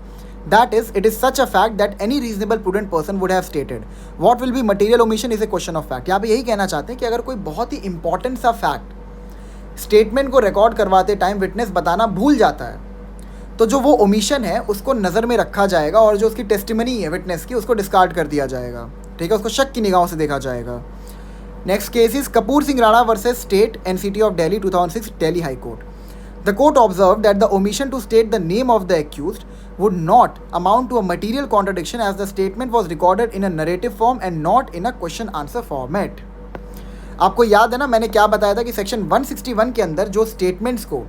that is, it is such a fact that any reasonable prudent person would have stated. What will be material omission is a question of fact. यहाँ पे यही कहना चाहते हैं कि अगर कोई बहुत ही इंपॉर्टेंट सा फैक्ट स्टेटमेंट को रिकॉर्ड करवाते टाइम विटनेस बताना भूल जाता है तो जो वो ओमिशन है उसको नज़र में रखा जाएगा और जो उसकी टेस्टिमनी है विटनेस की उसको डिस्कार्ड कर दिया जाएगा, ठीक है, उसको शक की निगाहों से देखा जाएगा। Next case is Kapoor Singh Rana versus state NCT of Delhi 2006 Delhi high court. The court observed that the omission to state the name of the accused would not amount to a material contradiction as the statement was recorded in a narrative form and not in a question answer format. आपको याद है ना मैंने क्या बताया था कि section 161 के अंदर जो स्टेटमेंट्स को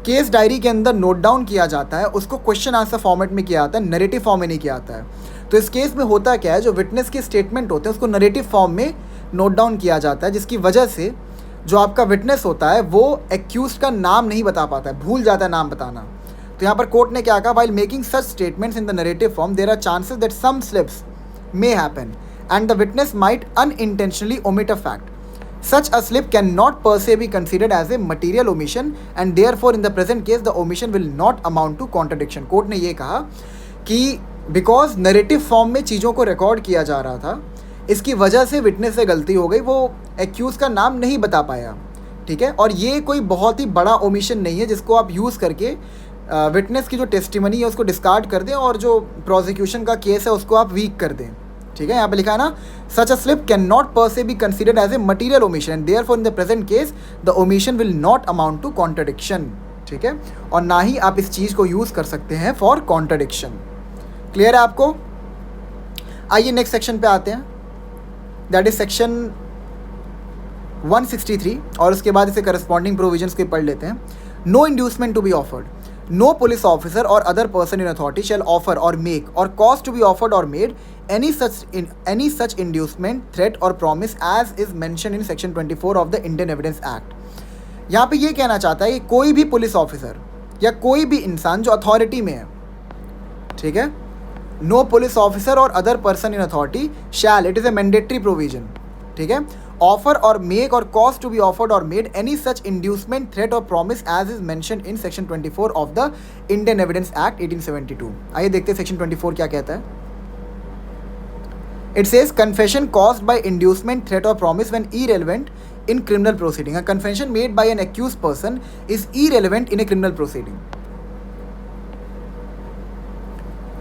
केस डायरी के अंदर नोट डाउन किया जाता है उसको क्वेश्चन आंसर फॉर्मेट में किया जाता है, नरेटिव फॉर्म में नहीं किया जाता है। तो इस केस में होता क्या है, जो विटनेस के स्टेटमेंट होते हैं उसको नरेटिव फॉर्म में नोट डाउन किया जाता है, जिसकी वजह से जो आपका विटनेस होता है वो एक्यूज का नाम नहीं बता पाता है, भूल जाता है नाम बताना। तो यहाँ पर कोर्ट ने क्या कहा, while making such statements in the narrative form there are chances that some slips may happen and the witness might unintentionally omit a fact. Such a slip cannot per se be considered as a material omission and therefore in the present case the omission will not amount to contradiction. Court ने ये कहा कि because narrative form में चीज़ों को record किया जा रहा था, इसकी वजह से विटनेस से गलती हो गई, वो एक्यूज़ का नाम नहीं बता पाया, ठीक है। और ये कोई बहुत ही बड़ा ओमिशन नहीं है जिसको आप यूज़ करके विटनेस की जो टेस्टिमनी है उसको डिस्कार्ड कर दें और जो प्रोसिक्यूशन का केस है उसको आप वीक कर दें, ठीक है। यहाँ पे लिखा है ना, such a slip can not per se be considered as a material omission and therefore in the present case the omission will not amount to contradiction, ठीक है। और ना ही आप इस चीज़ को यूज़ कर सकते हैं फॉर कॉन्ट्रडिक्शन। क्लियर है आपको? आइए नेक्स्ट सेक्शन पे आते हैं, दैट इज सेक्शन 163 और उसके बाद इसे करस्पॉन्डिंग प्रोविजंस के पढ़ लेते हैं। No inducement to be offered, no police officer or other person in authority shall offer or make or cause to be offered or made any such inducement, threat or promise as is mentioned in section 24 of the Indian Evidence Act. यहाँ पे ये कहना चाहता है कि कोई भी police officer या कोई भी इंसान जो अथॉरिटी में है, ठीक है, नो पुलिस ऑफिसर और other person in authority shell, it is a mandatory provision, ठीक है, offer or make or cause to be offered or made any such inducement, threat or promise as is mentioned in section 24 of the Indian Evidence Act 1872. आइए देखते हैं section 24 क्या कहता है। It says confession caused by inducement, threat or promise when irrelevant in criminal proceeding. A confession made by an accused person is irrelevant in a criminal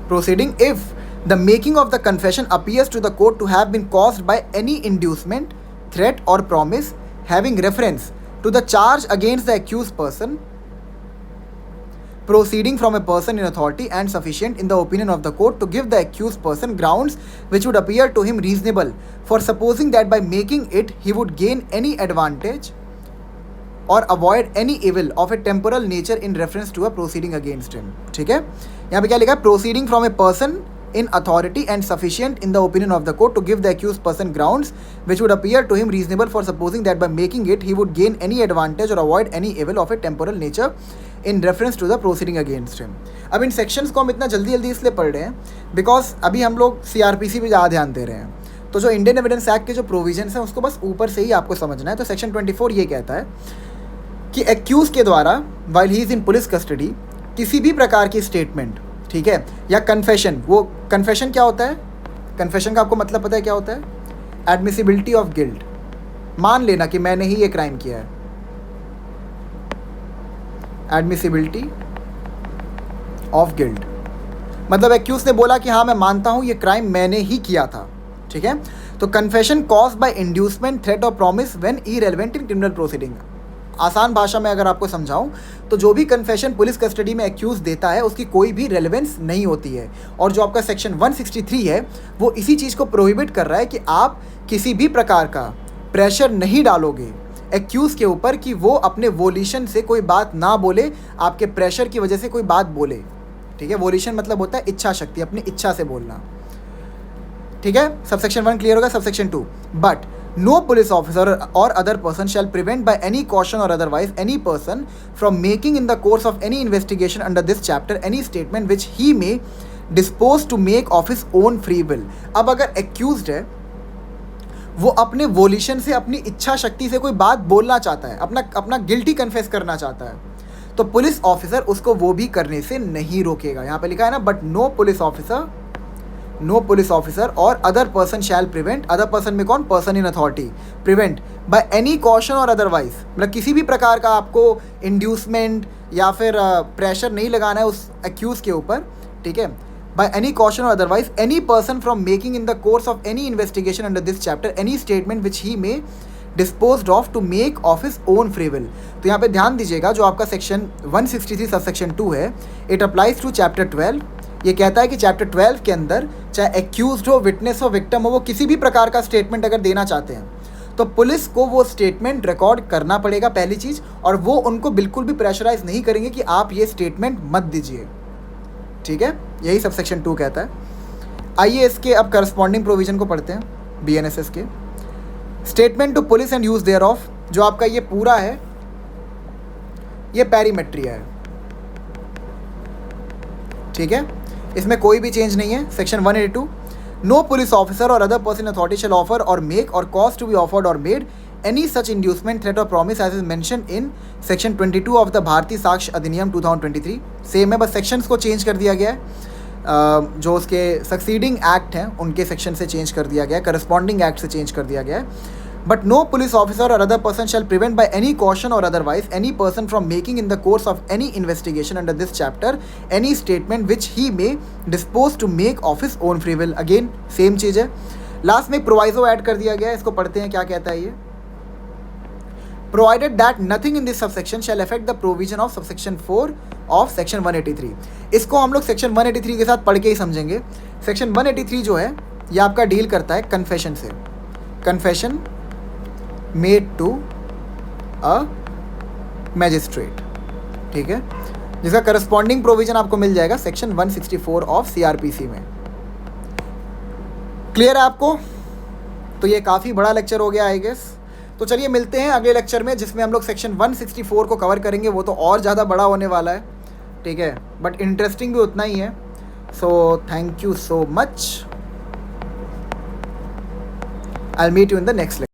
proceeding if the making of the confession appears to the court to have been caused by any inducement, threat or promise having reference to the charge against the accused person proceeding from a person in authority and sufficient in the opinion of the court to give the accused person grounds which would appear to him reasonable for supposing that by making it he would gain any advantage or avoid any evil of a temporal nature in reference to a proceeding against him, ठीक है। यहाँ पे क्या लिखा है, proceeding from a person in authority and sufficient in the opinion of the court to give the accused person grounds which would appear to him reasonable for supposing that by making it he would gain any advantage or avoid any evil of a temporal nature in reference to the proceeding against him. अब इन sections को हम इतना जल्दी इसलिए पढ़ रहे हैं because अभी हम लोग CRPC पे ज़्यादा ध्यान दे रहे हैं, तो जो इंडियन एविडेंस एक्ट के जो प्रोविजंस हैं उसको बस ऊपर से ही आपको समझना है। तो सेक्शन 24 ये कहता है कि एक्यूज के द्वारा while he is in police custody किसी भी प्रकार की स्टेटमेंट, ठीक है, या कन्फेशन, वो कन्फेशन क्या होता है, कन्फेशन का आपको मतलब पता है क्या होता है, एडमिसिबिलिटी ऑफ गिल्ट, मान लेना कि मैंने ही ये क्राइम किया है, एडमिसिबिलिटी ऑफ गिल्ट, मतलब एक्यूज ने बोला कि हाँ मैं मानता हूँ ये क्राइम मैंने ही किया था, ठीक है। तो confession caused by inducement, threat और promise when irrelevant in criminal proceeding. आसान भाषा में अगर आपको समझाऊं तो जो भी कन्फेशन पुलिस कस्टडी में एक्यूज देता है उसकी कोई भी रेलेवेंस नहीं होती है, और जो आपका सेक्शन 163 है वो इसी चीज़ को प्रोहिबिट कर रहा है कि आप किसी भी प्रकार का प्रेशर नहीं डालोगे एक्यूज के ऊपर कि वो अपने वोल्यूशन से कोई बात ना बोले, आपके प्रेशर की वजह से कोई बात बोले, ठीक है। वोल्यूशन मतलब होता है इच्छा शक्ति, अपनी इच्छा से बोलना, ठीक है। सबसेक्शन 1 क्लियर होगा। Subsection 2, but no police officer or other person shall prevent by any caution or otherwise any person from making in the course of any investigation under this chapter any statement which he may dispose to make of his own free will। अब अगर accused है वो अपने वोल्यूशन से, अपनी इच्छा शक्ति से कोई बात बोलना चाहता है, अपना गिल्टी कन्फेस करना चाहता है, तो पुलिस ऑफिसर उसको वो भी करने से नहीं रोकेगा। यहाँ पे लिखा है ना, बट नो पुलिस ऑफिसर और other person shall prevent, other person में कौन, person in authority, prevent bye any caution और अदरवाइज, मतलब किसी भी प्रकार का आपको इंड्यूसमेंट या फिर प्रेशर नहीं लगाना है उस एक्यूज के ऊपर, ठीक है, बाय एनी कॉशन और otherwise any person from making in the course of any investigation under this chapter any statement which he may disposed of to make of his own free will. तो यहाँ पे ध्यान दीजिएगा, जो आपका section 163 subsection 2 है, it applies to chapter 12। ये कहता है कि चैप्टर 12 के अंदर चाहे एक्यूज्ड हो, विटनेस हो, विक्टिम हो, वो किसी भी प्रकार का स्टेटमेंट अगर देना चाहते हैं तो पुलिस को वो स्टेटमेंट रिकॉर्ड करना पड़ेगा पहली चीज़, और वो उनको बिल्कुल भी प्रेशराइज नहीं करेंगे कि आप ये स्टेटमेंट मत दीजिए, ठीक है। यही सबसेक्शन 2 कहता है। आइए इसके अब करस्पॉन्डिंग प्रोविजन को पढ़ते हैं BNSS के। Statement to police and use thereof जो आपका ये पूरा है ये पेरीमेट्रिया है, ठीक है, इसमें कोई भी चेंज नहीं है। सेक्शन 182, नो पुलिस ऑफिसर और other person authority shall offer और मेक और कॉज टू बी ऑफर्ड और made any such inducement, threat और promise as is mention in section 22 of the Bharatiya Sakshya अधिनियम 2023। सेम है, बस सेक्शंस को चेंज कर दिया गया है। जो उसके सक्सीडिंग एक्ट हैं उनके सेक्शन से चेंज कर दिया गया है, करस्पॉन्डिंग एक्ट से चेंज कर दिया गया है। But no police officer or other person shall prevent by any caution or otherwise any person from making in the course of any investigation under this chapter any statement which he may dispose to make of his own free will। Again same चीज़ है। Last में proviso add कर दिया गया है, इसको पढ़ते हैं क्या कहता है ये। Provided that nothing in this subsection shall affect the provision of subsection 4 of section 183। इसको हम लोग सेक्शन 183 के साथ पढ़ के ही समझेंगे। सेक्शन 183 जो है ये आपका डील करता है कन्फेशन से, confession made to a magistrate, ठीक है, जिसका करस्पॉन्डिंग प्रोविजन आपको मिल जाएगा सेक्शन 164 ऑफ सीआरपीसी में। क्लियर है आपको? तो ये काफ़ी बड़ा लेक्चर हो गया आई गेस। तो चलिए मिलते हैं अगले लेक्चर में जिसमें हम लोग सेक्शन 164 को कवर करेंगे। वो तो और ज़्यादा बड़ा होने वाला है, ठीक है, बट इंटरेस्टिंग भी उतना ही है। So thank you so much, I will meet you in the next lecture.